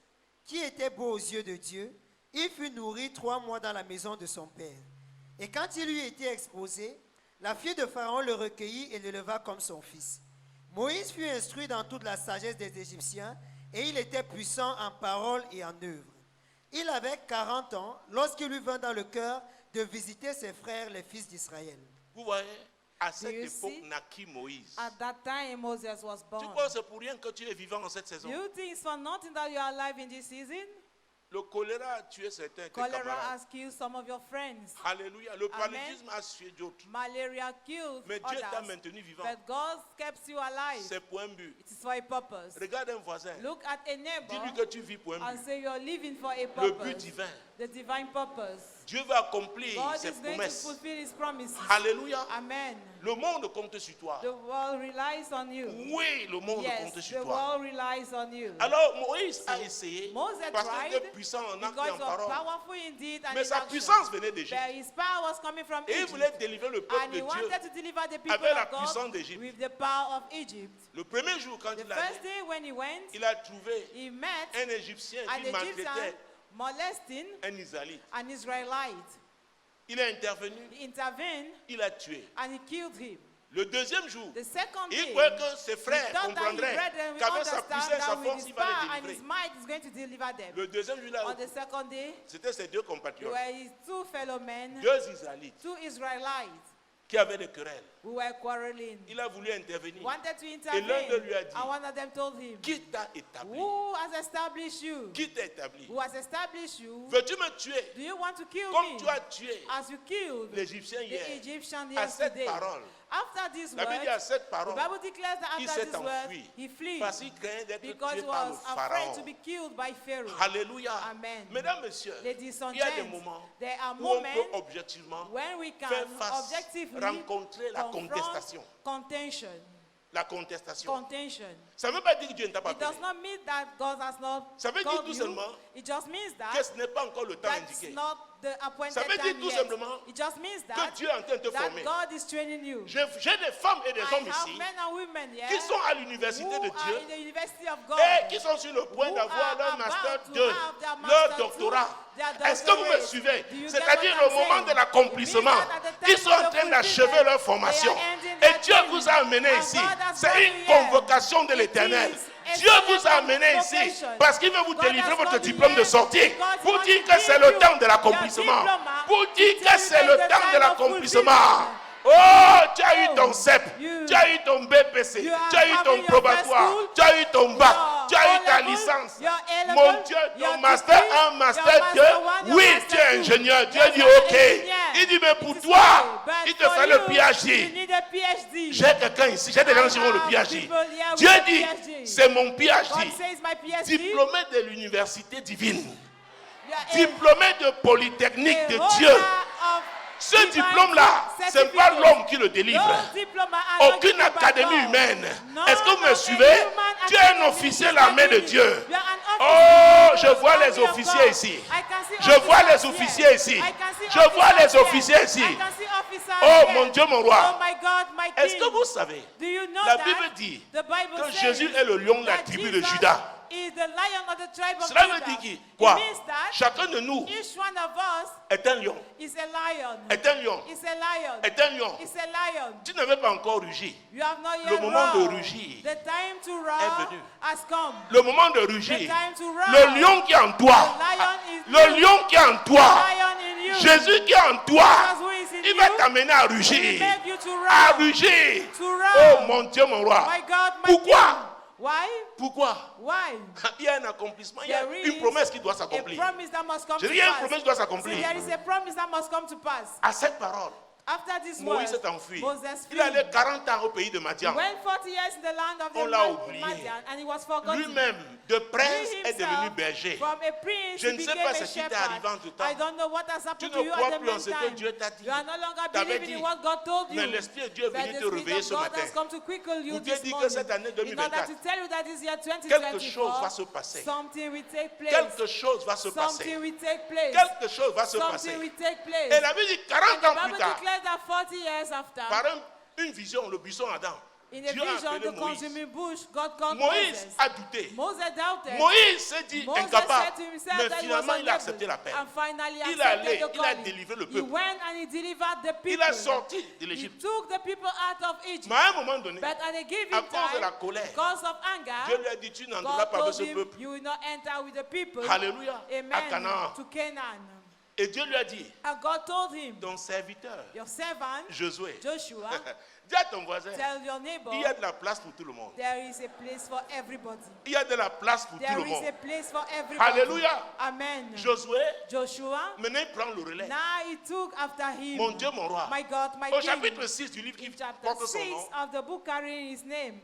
qui était beau aux yeux de Dieu. Il fut nourri 3 mois dans la maison de son père. Et quand il lui était exposé, la fille de Pharaon le recueillit et l'éleva comme son fils. Moïse fut instruit dans toute la sagesse des Égyptiens, et il était puissant en parole et en œuvre. Il avait 40 ans lorsqu'il lui vint dans le cœur de visiter ses frères, les fils d'Israël. Vous voyez, à cette you époque see? naquit Moïse. At that time Moses was Tu born. crois que c'est pour rien que tu es vivant en cette saison? You think it's for nothing that you are alive in this season? Le choléra a tué certains de tes Cholera camarades. has killed some of your friends. Alléluia. Le Amen. paludisme a tué d'autres. Malaria killed Mais Dieu t'a others. maintenu vivant. But God kept you alive. C'est pour un but. It is for a purpose. Regarde un voisin. Look at a Dis-lui neighbor que tu vis pour un and but. say you're living for a Le but purpose. divin. The divine purpose. Dieu va accomplir God ses is going to promesses. fulfill His promises. Alléluia. Amen. Le monde compte sur toi. The world relies on you. Oui, le monde Yes, compte the sur toi. world relies on you. Alors Moïse a essayé Moses parce qu'il tried était puissant en acte et because en he was parole. powerful indeed and Mais in sa action. puissance venait d'Égypte. But his power was coming from Et il Egypt. voulait délivrer le peuple And de he Dieu. wanted to deliver the people avec la of God puissance d'Égypte. with the power of Egypt. Le premier jour, quand The il a first dit, day when he went, il a trouvé he met un Égyptien an qui Egyptian maltraitait molesting un Israélite. an Israelite. Il est intervenu, He intervened il a tué. and he killed him. Le deuxième jour, The second il day, croyait que ses he frères thought that his comprendraient brethren will qu'avec sa understand puissance et sa that with force, his il va power les and his délivrer. might is going to deliver them. Le deuxième jour, là, On the second day, c'était ses deux there compatriotes, were his two fellow men, deux Israélites, two Israelites, qui avaient des querelles. who were quarreling. Il a voulu intervenir. Wanted to l'un d'eux intervene. lui a dit, And one of them told him, Qui t'a établi? who has established you? Qui t'a établi? Who has established you? Veux-tu me tuer Do you want to kill comme me? tu as tué As you killed l'Égyptien the hier? Egyptian À cette yesterday. parole, After this la Bible dit word, à cette the parole, Bible declares that il after s'est this word, enfui he fled parce qu'il craignait d'être because tué he par le was afraid to Pharaon. be killed by Pharaoh. Alléluia. Amen. Mesdames, Messieurs, Ladies and il y a des gents, moments there are où on moments peut objectivement when we can faire face, objectively rencontrer la confront contestation. contention. La contestation. Contention. Ça ne veut pas dire que Dieu ne t'a pas It does appelé. not mean that God has not Ça veut dire called tout you. simplement It just means que that ce n'est pas encore le temps that's indiqué. not the appointed Ça veut dire time tout yet. simplement It just means Que that Dieu est en train de te that former. God is training you. J'ai des femmes et des I hommes have ici men and women here qui sont à l'université who de are Dieu in the University of God. et qui sont sur le point Who d'avoir are leur about master to 2, have their leur master doctorat. two, their Est-ce que vous me doctorate. suivez? Do you C'est-à-dire get what le I'm moment saying? de l'accomplissement. It means that at the Ils time sont en of train the d'achever fulfillment, leur formation. they are ending Et their Dieu training. vous a amené And ici. God has C'est brought une you here. convocation de It l'Éternel. is a Dieu vous a amené ici vocation. parce qu'il veut vous God délivrer has votre called you diplôme de here sortie because pour he dire wants que to c'est give le you temps de your l'accomplissement. diploma Pour to dire que tell c'est you le that temps the de time of l'accomplissement. fulfillment. Oh, tu as eu Oh, ton CEP, you- tu as eu ton BPC, you are tu as eu ton having your probatoire, first school, tu as eu ton bac, your tu as eu ta O-level, licence. your A-level, Mon Dieu, your ton master degree, 1, your master master 2, one, your oui, master tu es two. ingénieur. Dieu Yes, dit you are OK. engineer. Il dit, mais It pour is toi, okay, but il te for fait you, le you PhD. need a PhD. J'ai quelqu'un ici, j'ai des gens qui ont le have PhD. people here with Dieu a dit, PhD. c'est mon God PhD. says my PhD. Diplômé de l'université divine. You are a- Diplômé de Polytechnique a de holder Dieu. of Ce divine diplôme-là, ce n'est pas certificate. l'homme qui le délivre. Those diploma are not Aucune given by académie God. humaine. None Est-ce que vous me of suivez? any human Tu es un academy officier is l'armée de like Dieu. it. You are an Oh, officer je of the vois les army of officiers God. ici. I can see Je vois les officers officiers here. ici. I can see Je vois les officers officiers here. ici. I can see officers Oh, here. mon Dieu, mon roi. Oh my God, my King. Est-ce que vous savez Do you know La that Bible dit the Bible que says Jésus est le lion de la that tribu de Jesus Judas? is the lion of the tribe of Cela Judah. veut dire quoi? It means that Chacun de nous each one of us est un lion. is a lion. Est un lion. Is a lion. Est un lion. Is a lion. Tu n'avais pas encore rugi. You have not Le yet moment de roared. rugir The time to roar est venu. has come. Le moment de The rugir. time to roar. Le lion qui est en toi. The lion is Le you. lion qui est en toi. Lion in you. Jésus qui est en toi. Jesus who is in Il va you t'amener à will rugir. make you to À roar. rugir. To Oh roar. mon Dieu, mon roi. My God, my Pourquoi? King. Why? Pourquoi? Why? Il y a un accomplissement, il y a There une is promesse qui doit A s'accomplir. promise that must come Je to dis, il y a une pass. promesse qui doit See, s'accomplir. there is a promise that must come to pass. À cette parole, After this word, Moïse s'est enfui. Moses Il allait fled. 40 ans au pays de Madian. Went 40 years in the land of On the l'a man oublié. in Madian, and he was forgotten. Lui-même, de prince, He est devenu himself, berger. from a prince, Je he ne sais became pas a ce qui t'est shepherd. arrivé entre temps. I don't know what has Tu happened ne to you crois at the plus en ce que meantime. Dieu t'a dit. You are no longer T'avais believing in dit. what God told you. Mais l'Esprit de Dieu est But venu the te Spirit réveiller of ce God matin. has come to quicken you Pour te this dire que morning. cette année In order 2024, to tell you that this year quelque chose va 2024, se passer. something will take place. Quelque chose va se passer. Something will take place. Quelque chose va se Something passer. will take place. Et la Bible dit 40 The ans plus Bible tard, declares that 40 years after, par une vision, le buisson Adam, in a Dieu a vision, appelé the Moïse. consuming bush, God called Moïse Moses. a douté. Moses doubted. Moïse s'est dit Moses incapable. said to himself Mais that he was finalement, il a unable. accepté l'appel. And finally Il est accepted allé, the il a calling. délivré le He peuple. went and he delivered the Il people. a sorti de He l'Égypte. took the people out of Egypt. Mais à un moment donné, But at a given à cause de la time, colère, because of Dieu anger, lui a dit, tu n'entreras God pas avec told ce him, peuple. you will not enter with the people. Alléluia. À Amen. Canaan. To Canaan. Et Dieu lui a dit, And God told him, ton serviteur, your servant, Josué, Joshua, dis à ton voisin, tell your neighbor, il y a de la place pour tout le monde. there is a place for everybody. Il y a de la place pour tout There le is monde. a place for everybody. Alléluia. Amen. Josué, Joshua, maintenant il prend le relais. now he took after him. Mon Dieu, mon roi. My God, my Au King. chapitre 6 du livre qui In chapter porte son 6 nom, of the book carrying his name,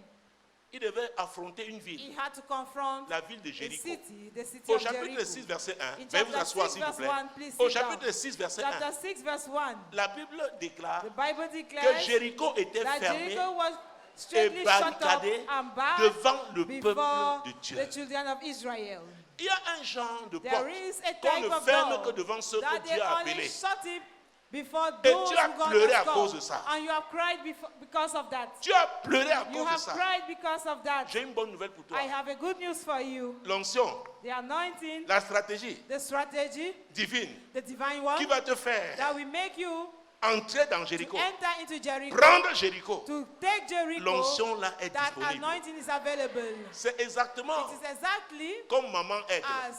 il devait affronter une he ville, had to confront la ville de a Jéricho. city, the city Au of chapitre Jericho. 6, verset 1, In veuillez vous chapter asseoir 6, s'il vous verse plaît. 1, please Au sit down. chapitre 6, verset 1, Chapter 6, verse 1. la Bible déclare The Bible que declares Jéricho était that fermé Jericho was et straightly shut up barricadé and barred devant le before peuple de Dieu. the children of Israel. Il y a un genre de There porte is a qu'on type ne of ferme door que devant ceux that que they Dieu a only appelés. shut it before Et those tu as who God pleuré has à cause called. de ça. And you have cried because of that. Tu as pleuré à You cause de have ça. cried because of that. J'ai une bonne nouvelle pour toi. I have a good news for you. L'onction, The anointing, la stratégie the strategy, divine the divine qui one va te faire that will make you entrer dans Jéricho, enter into Jericho, prendre Jéricho, to take Jericho, l'onction là est that disponible. anointing is available. C'est exactement It is exactly comme maman aigle. as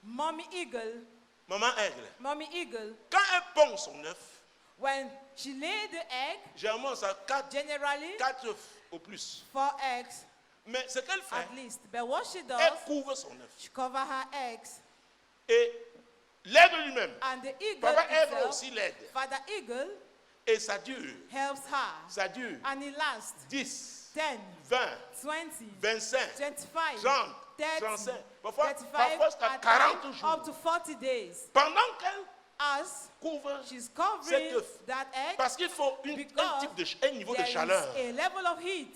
Mommy Eagle, Maman aigle, Mommy Eagle, quand elle pond son œuf, when she laid the egg, généralement ça 4 generally œufs au plus. 4 eggs Mais ce qu'elle fait, at least. But what she elle does, couvre son œuf. she cover her eggs, Et l'aigle lui-même, and the eagle papa aigle itself, aussi l'aide. Father Eagle, Et ça dure, helps her, ça dure and it lasts 10, 10, 20, 20, 25, 25, 30, 30, 35, parfois 35, jusqu'à at 40 times, jours. up to 40 days. Pendant qu'elle As couvre, she's cet covering œuf, that egg, parce qu'il faut un niveau de there is chaleur. a level of heat.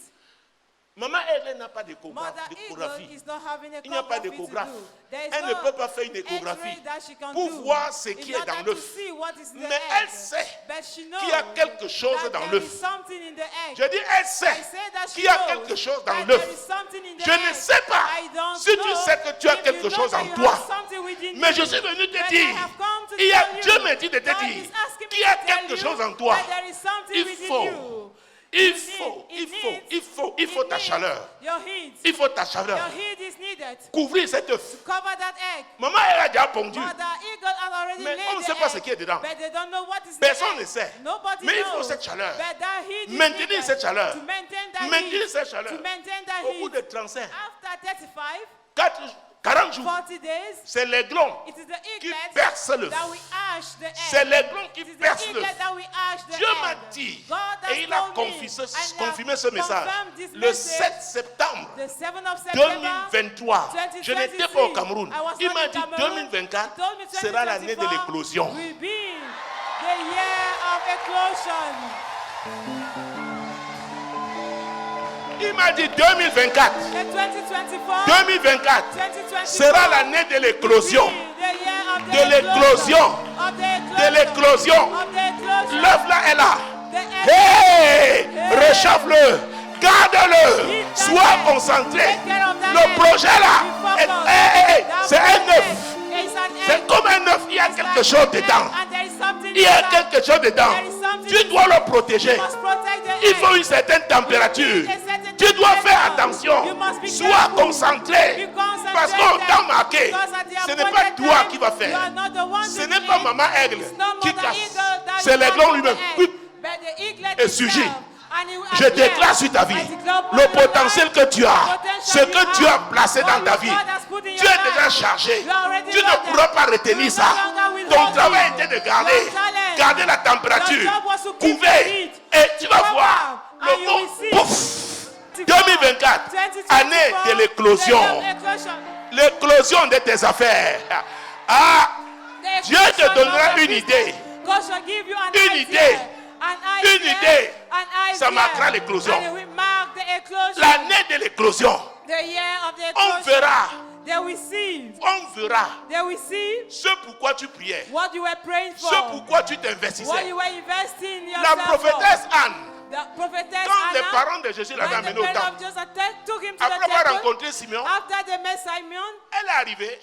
Maman aigle n'a pas d'échographie. Mother Eagle is not having a Il n'y a pas echography to d'échographe. do. There is Elle ne no peut pas faire une échographie X-ray that she can pour do voir ce in qui est dans order l'œuf. to see what is in the Mais elle egg. sait But she knows qu'il y a quelque chose that dans there l'œuf. is something in the egg. Je dis, elle I sait say that she qu'il y a knows quelque chose dans that l'œuf. there is something in the Je ne egg. sais pas I don't si tu know sais que tu as if quelque you know chose that en you toi. have something within Mais you. je suis venu te But I dire, have come to il y a, tell Dieu you, me dit de te God dire is asking me qu'il y a to tell quelque you chose en toi. that there is something Il within faut, you. il faut ta chaleur. Your heat. Il faut ta chaleur. Your heat is needed. Couvrir cet œuf. Cover that egg. Maman, elle a déjà pondu. Mother Eagle has already Mais laid on ne the sait pas ce egg, qui est dedans. but they don't know what is in Personne the ne egg. sait. Nobody Mais il knows. faut cette chaleur. But that heat is Maintenir needed cette chaleur. to maintain that Maintenir heat. cette chaleur. To maintain that Au bout heat. de 35, After 35, 40 jours, 40 days, c'est l'aiglon it is the qui eaglet perce l'œuf. that we ash the egg. C'est l'aiglon qui It is the perce eaglet l'œuf. that we ash the Dieu egg. m'a dit, God has et il a told me, confirmé ce and message, confirmed this le message, 7 septembre the 7th of September, 2023. Je n'étais pas au 2023. Cameroun. I was Il not m'a in dit Cameroon. 2024 He told me sera l'année de 2024 l'éclosion. will be the year of eclosion. Il m'a dit 2024. The 2024 2024 2024 sera l'année de l'éclosion. will be the year of De l'éclosion. Of the De l'éclosion. Of the eclosion. L'œuf là est là. The egg. Hey! Réchauffe-le. Garde-le. Sois concentré. Le projet là, c'est un œuf. C'est comme un œuf. Il y a quelque chose dedans. Il y a quelque chose dedans. Tu dois le protéger. Il faut une certaine température. Tu dois faire attention. Sois concentré. Parce qu'au temps marqué, ce n'est pas toi qui vas faire. Ce n'est pas maman aigle qui casse. C'est l'aiglon lui-même. Et surgit. Je déclare sur ta vie le potentiel que tu as, ce que tu as placé dans ta vie. Tu es déjà chargé. Tu ne pourras pas retenir ça. Ton travail était de garder la température, couver, et tu vas voir le mot, pouf, 2024, année de l'éclosion. L'éclosion de tes affaires. Ah, Dieu te donnera une idée. Une idée. Une idée. Ça marquera l'éclosion. L'année de l'éclosion. On verra. On verra ce pourquoi tu priais. Ce pourquoi tu t'investissais. La prophétesse Anne, quand les parents de Jésus l'avaient amené au temple, après avoir rencontré Simeon, elle est arrivée.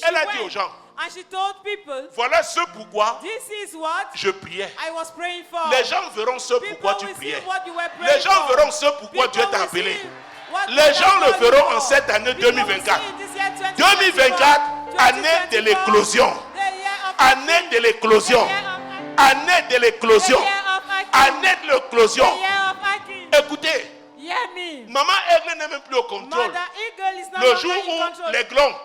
Elle a dit aux gens, and she told people, voilà ce pourquoi this is what je priais. I was praying for. Les gens verront ce pourquoi tu People will see priais. what you were praying Les gens for. verront ce pourquoi Dieu People t'a will appelé. see what Les God gens has le called you verront en for. cette année People will 2024. see in this year 2024, année de l'éclosion. the year of Année de l'éclosion. the year of Année de l'éclosion. the year of Akim. Année de l'éclosion. The year of Akim. Écoutez, Hear me. maman aigle n'est même plus au contrôle. Mother eagle is not Le longer jour in où control. l'aiglon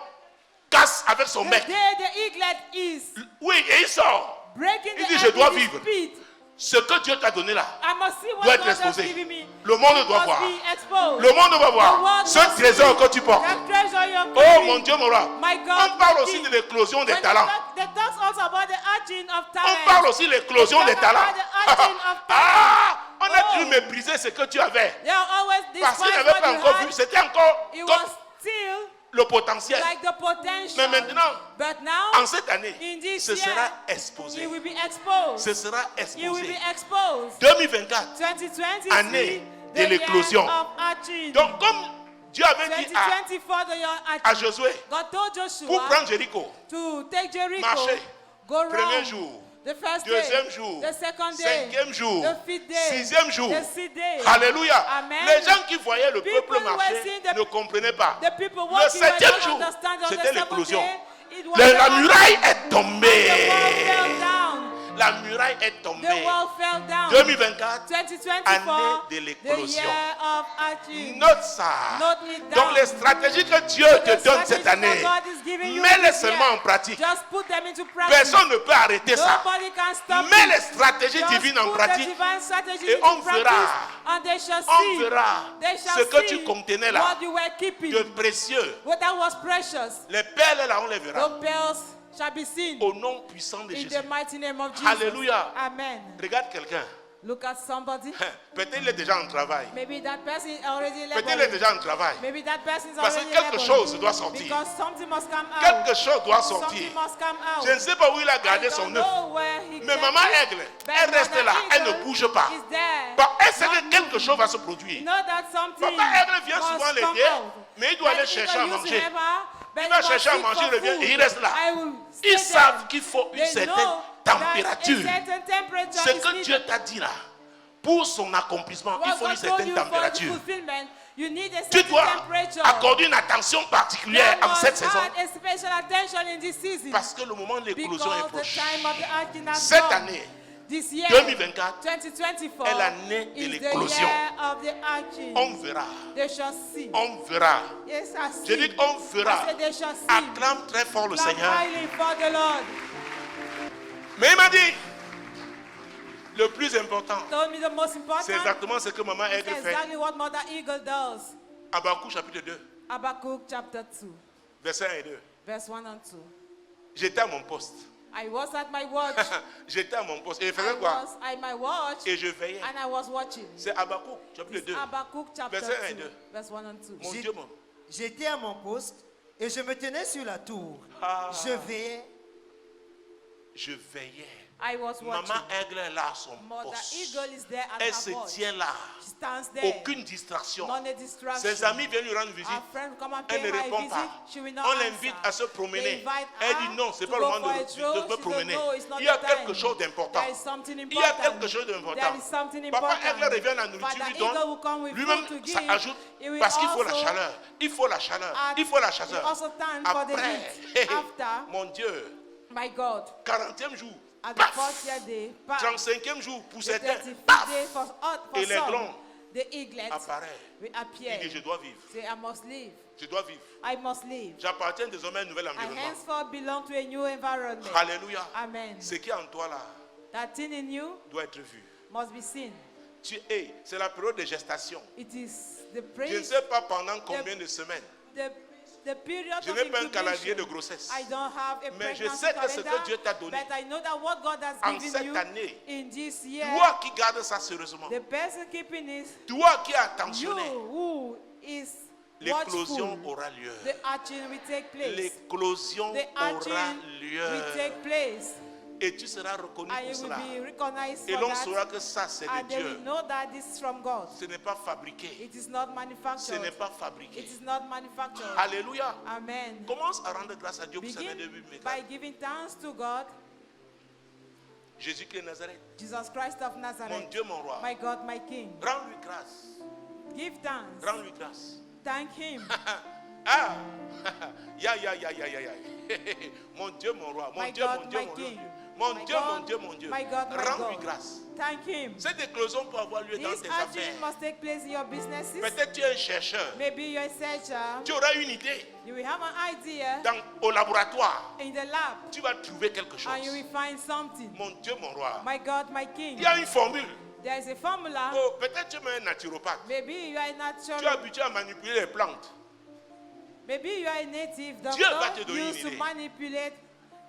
casse avec son The mec, day the eaglet is oui, et il sort. breaking Il the dit, egg je dois with his vivre. speed, Ce que Dieu t'a donné là I must see what doit être God has exposé. given me. Le monde doit Must voir. be exposed. Le monde doit The voir world ce must trésor see que tu portes. that treasure you're Oh carrying. mon Dieu, mon roi. My God, On parle my aussi King. de l'éclosion des When talents. they talk also about the arching of On talent. parle aussi de l'éclosion They des talk talents. about the arching of Ah, on a Oh. dû mépriser ce que tu avais. They are always Parce qu'il despise n'avait what pas you encore had. vu. C'était encore It comme was still le potentiel. like the potential. Mais maintenant, But now, en cette année, in this ce year, sera it exposé. will be exposed. Ce sera It will be exposé. exposed. 2024. 2023, Année the de year l'éclosion. of arching. Donc, comme Dieu avait dit 2024, the year of à arching. Josué, God told pour Joshua prendre Jéricho, to take Jericho, marcher, go premier round. jour, The first deuxième day, jour, the second day, cinquième jour, the fifth day, sixième jour. the sixth day. Alléluia. Amen. Les gens qui voyaient le People peuple who were marcher seeing the- ne comprenaient pas. The people Le walking were septième not jour, understanding. On the c'était seventh l'éclosion. day, it was La the muraille est the tombée. wall fell down. La muraille est The tombée. wall fell down. 2024, 2024, année de the l'éclosion. year of Achim. Note ça. Note it down. Donc les stratégies que Dieu te The donne cette strategies année, that God is giving you mets-les this seulement year, en pratique. Just put them into practice. Personne ne peut arrêter ça. Nobody can stop Mets it. les stratégies Just divines en put the pratique divine strategies et into on practice, verra. and they shall On see. verra They shall ce que see tu contenais là what you were keeping. de précieux. What that was precious. Les perles là, on les verra. The pearls shall be seen Au nom puissant de in Jésus. the mighty name of Jesus. Alléluia. Amen. Regarde quelqu'un. Look at somebody. Peut-être il est déjà en travail. Maybe that person is already Peut-être il est laboring. déjà en travail. Maybe that person is Parce que already quelque laboring. chose doit sortir. Because something must come out. Quelque chose doit sortir. Something must come out. Je ne sais pas où il a I gardé don't son œuf. know where he Mais kept maman it, aigle, but elle reste Mother là, elle ne Eagle bouge pas. is there. Bah, elle sait Not que quelque moving. chose va se You produire. know that something Papa aigle vient must souvent come l'aider, out. mais il doit That aller eagle chercher à used to manger. have her, but Il va he must chercher à seek manger, for il revient food. et il reste là. I will Ils stay savent there. qu'il faut une They certaine know température. that a certain temperature Ce is que needed. Dieu t'a dit là, pour son accomplissement, il What faut une God told certaine you for the température. fulfillment, you need a Tu certain dois temperature. accorder une attention particulière There en cette must saison. add a special attention in this season. Parce que le moment de l'éclosion est Because the proche. time of the Achim has Cette come. année, This year, 2024, 2024, est l'année de is the l'éclosion. year of the Achim. on verra. They shall see. On verra. Yes, I see. Je dis qu'on verra. I said they shall see. Acclame très fort le Clap Seigneur. highly for the Lord. Mais il m'a dit, le plus important, Told me the most important. c'est exactement ce que maman It's Aigle fait. exactly what Mother Eagle does. Habakkuk chapitre 2, Habakkuk chapter 2, verset 1 et 2. verse 1 and 2. J'étais à mon poste. I was at my watch. J'étais à mon poste. Et je I faisais quoi? was at my watch Et je veillais. and I was watching. C'est Habakkuk chapitre It's 2. Habakkuk chapter Verset 1 et 2, 2. verse 1 and 2. Mon J'ai- Dieu, mon. J'étais à mon poste et je me tenais sur la tour. Ah. Je veillais. Je veillais. I was watching. Maman Aigle est là à son Mother poste. Eagle is there at Elle her se watch. tient là. She stands there. Aucune distraction. Not a distraction. Ses amis viennent lui rendre visite. Our friend come and Elle pay ne her a répond visit. pas. She will not On answer. l'invite à se They promener. invite Elle her dit non, c'est to pas le go moment for a de stroll. me She said, promener. no, it's not Il y a the quelque time. chose d'important. There is something Il y a important. quelque chose There d'important. is something Papa important. Aigle revient à la nourriture, Father lui Eagle donne. will come with Lui-même, food to ça give. ajoute. He will Parce qu'il faut la also chaleur. Il faut la chaleur. add- Il faut la he chaleur. also stand for the Après, heat. After, mon Dieu, my God, 40e jour, at the paf, 40th day, paf, 35e jour, pour the certains, 35th paf, day for et les some, glands the eaglet apparaît. will Il appear. dit, je dois vivre. Say, I must live. Je dois vivre. I must live. J'appartiens désormais à un nouvel I environnement. henceforth belong to a new environment. Alléluia. Amen. Ce qui est en toi là That thing in you doit être vu. must be seen. C'est la période de gestation. It is the Je ne praise, sais pas pendant combien de semaines. the period Je of n'ai pas un calendrier de incubation. grossesse. I don't have a Mais je pregnancy sais que ce que calendar, Dieu t'a donné but I know that what God has en given cette you année, in this year, toi qui gardes ça sérieusement, the person keeping it, toi qui es you attentionné, who is l'éclosion watchful, aura lieu. the action will take place. L'éclosion The aura action lieu. will take place. Et tu seras reconnu And pour you cela. will be recognized Et for l'on that. saura que ça, c'est de And they will Dieu. know that this is from God. Ce n'est pas fabriqué. It is not Ce manufactured. n'est pas It fabriqué. is not manufactured. Alléluia. Amen. Commence à rendre grâce à Dieu pour Begin cette année 2024. by giving thanks to God, Jésus-Christ de Nazareth, Jesus Christ of mon Nazareth, Dieu, mon roi. my God, my King. Rends-lui grâce. Give thanks. Rends-lui grâce. Thank Him. Ah! Ya, ya, ya, ya, ya, ya. Mon Dieu, mon roi. Mon My Dieu, God, mon Dieu, my mon King. Dieu. Mon My Dieu, God, mon Dieu, mon Dieu. my God, my Rends-lui God. grâce. Thank Him. Cette éclosion peut avoir lieu dans This tes action affaires. must take place in your businesses. Peut-être tu es un chercheur. Maybe you're a searcher. Tu auras une idée. You will have an idea Au laboratoire, in the lab tu vas trouver quelque chose. and you will find something. Mon Dieu, mon roi. My God, my King. Il y a une formule. There is a formula. Oh, peut-être tu es un naturopathe. Maybe you are a Tu es natural. habitué à manipuler les plantes. Maybe you are a native Dieu va te doctor donner une used to idée. manipulate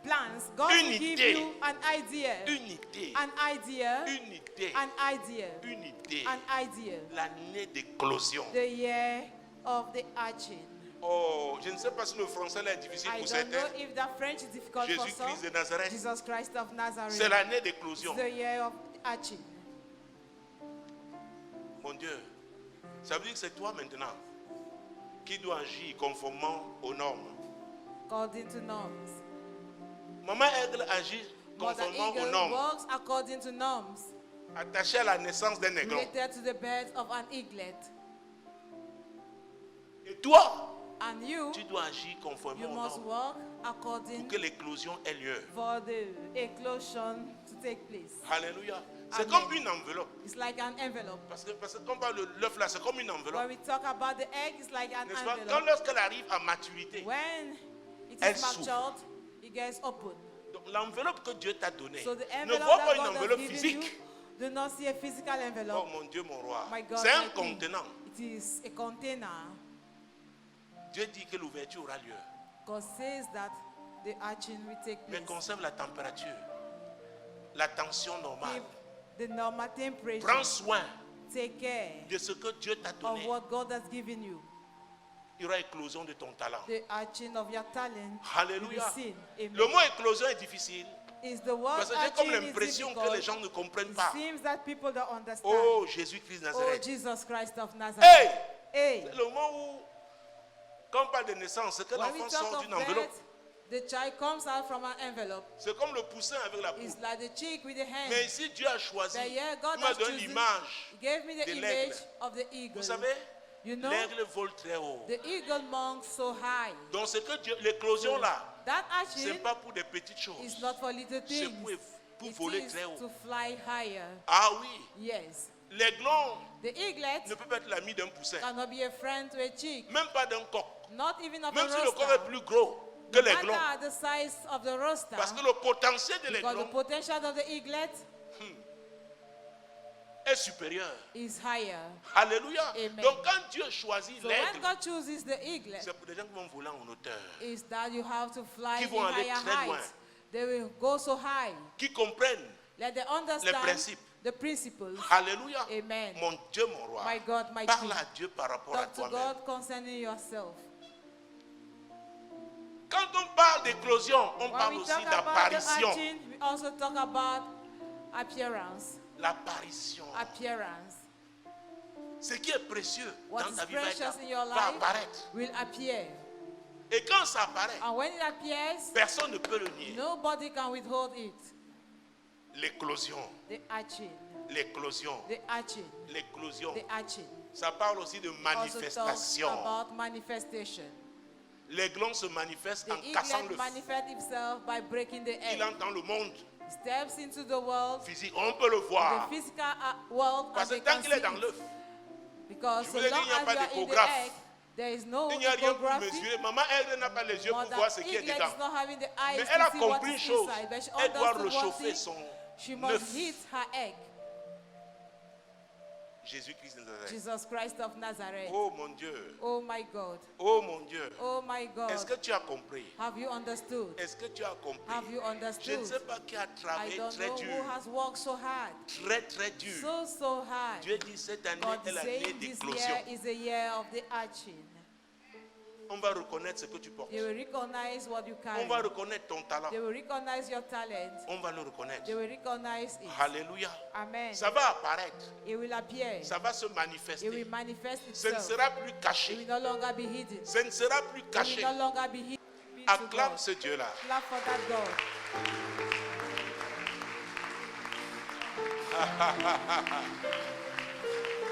plants. God Une will give idée. you an idea. Une idée. An idea. Une idée. An idea. Une idée. An idea. L'année d'éclosion. The year of the arching. Oh, je ne sais pas si le français là est difficile I pour don't know certains. if the French is difficult for some. Jésus-Christ de Nazareth. Jesus Christ of C'est Nazareth. l'année d'éclosion. The year of arching. Mon Dieu, ça veut dire que c'est toi maintenant qui dois agir conformément aux normes. According to norms. Maman Aigle agit Mother conformément aux eagle normes, works according to norms, attachées à la naissance d'un aiglon. related to the birth of an eaglet. Et toi, And you, tu dois agir you conformément aux must normes work pour according que l'éclosion ait lieu. for the eclosion to take place. Alléluia. C'est Amen. comme une enveloppe. It's like an envelope. Parce que quand on parle de l'œuf là, c'est comme une When enveloppe. we talk about the egg, it's like an N'est-ce pas? Quand envelope. lorsqu'elle arrive à maturité, When it Elle is s'ouvre. matured, it gets open. donc l'enveloppe que Dieu t'a donnée, So the ne envelope vois pas that une God has enveloppe given physique. you, do not see a physical Oh envelope. mon Dieu, mon roi. My God, C'est un my King. contenant. It is a container. Dieu dit que l'ouverture aura lieu. God says that the hatching will take Mais place. conserve la température, la tension normale. Keep the normal temperature. Prends soin Take care de ce que Dieu t'a of donné. what God has given you. Il y aura éclosion de ton talent. The hatching of your talent will be Alléluia. seen. Le Amen. mot éclosion est difficile Is the word parce que j'ai comme hatching is l'impression que les difficult. gens ne comprennent It pas. seems that people don't understand. Oh, Jésus-Christ de Oh, Nazareth. Jesus Christ of Nazareth. Hey! Hey, C'est le moment où, quand on parle de naissance, c'est que when we l'enfant talk sort of d'une enveloppe. birth, the child comes out from an envelope. C'est comme le poussin avec la poule. It's like the cheek with the hand. Mais ici, Dieu a choisi. But yeah, God Il m'a has donné chosen. l'image. He gave me the de image l'aigle. of the eagle. Vous savez, You know, l'aigle vole très haut. the eagle monks so high. Donc, c'est que Dieu, l'éclosion là, That c'est hatching pas pour des petites is choses. not for little C'est things. pour It voler is très haut. to fly higher. Ah oui, Yes. l'aiglon The eaglet ne peut pas être l'ami d'un poussin. cannot be a friend to a chick. Même pas d'un coq. Not even of Même a si le coq est rooster. plus gros que No l'aiglon. matter the size of the rooster. Parce que le potentiel de Because the l'aiglon potential of the eaglet est supérieur. is higher. Alléluia. Amen. Donc quand Dieu choisit So when l'aigle, God chooses the eaglet, c'est pour des gens qui vont voler en hauteur. is that you have to fly Qui in vont aller higher très loin. heights. They will go so high. Qui comprennent. Let them understand principes. the principles. Alléluia. Amen. Mon Dieu, mon roi. My God, my Parle King. à Dieu par rapport à Talk to toi-même. God concerning yourself. Quand on parle d'éclosion, on When parle we aussi talk about the d'apparition. hatching, we also talk about appearance. L'apparition. Appearance. Ce qui est précieux What dans is ta vie va, precious in your va life apparaître. will appear. Et quand ça apparaît, And when it appears, personne ne peut le nier. nobody can withhold it. L'éclosion. The hatching. L'éclosion. The hatching. L'éclosion. The hatching. Ça parle aussi de Also manifestation. talks about manifestation. L'aiglon se manifeste The en cassant eaglet le manifests himself by breaking the Il egg. entre dans le monde He steps into the world, physique. On peut le the voir. physical world, Parce and que they tant can qu'il est see dans it. l'œuf, Because Je so vous ai dit, long il n'y a as pas you are in the d'échographe. egg, there is no il n'y a rien pour echography. mesurer. Maman aigle n'a pas les yeux pour Mother voir ce qui est eaglet dedans. is not having the eyes Mais elle a to see what compris une is chose. inside, but she Elle doit understood one réchauffer thing. son She must œuf. heat her egg. Jésus-Christ de Nazareth. Jesus Christ of Nazareth. Oh mon Dieu. Oh my God. Oh mon Dieu. Oh my Est-ce God. que tu as compris? Have you understood? Est-ce que tu as compris? Have you Je ne understood? sais pas qui a I travaillé don't très know dur. who has worked so hard. Très dur. So hard. Dieu dit cette année God est l'année saying this d'éclosion. year is a year of the hatching. On va reconnaître ce que tu portes. They will recognize what you carry. On va reconnaître ton talent. They will recognize your talent. On va le reconnaître. They will recognize it. Alléluia. Amen. Ça va apparaître. It will appear. Ça va se It will manifester. manifest Ce ne itself. sera plus It caché. will no longer be hidden. Ce ne sera plus It will caché. no longer be hidden. Be to Acclame God. ce Dieu-là. Clap for that God.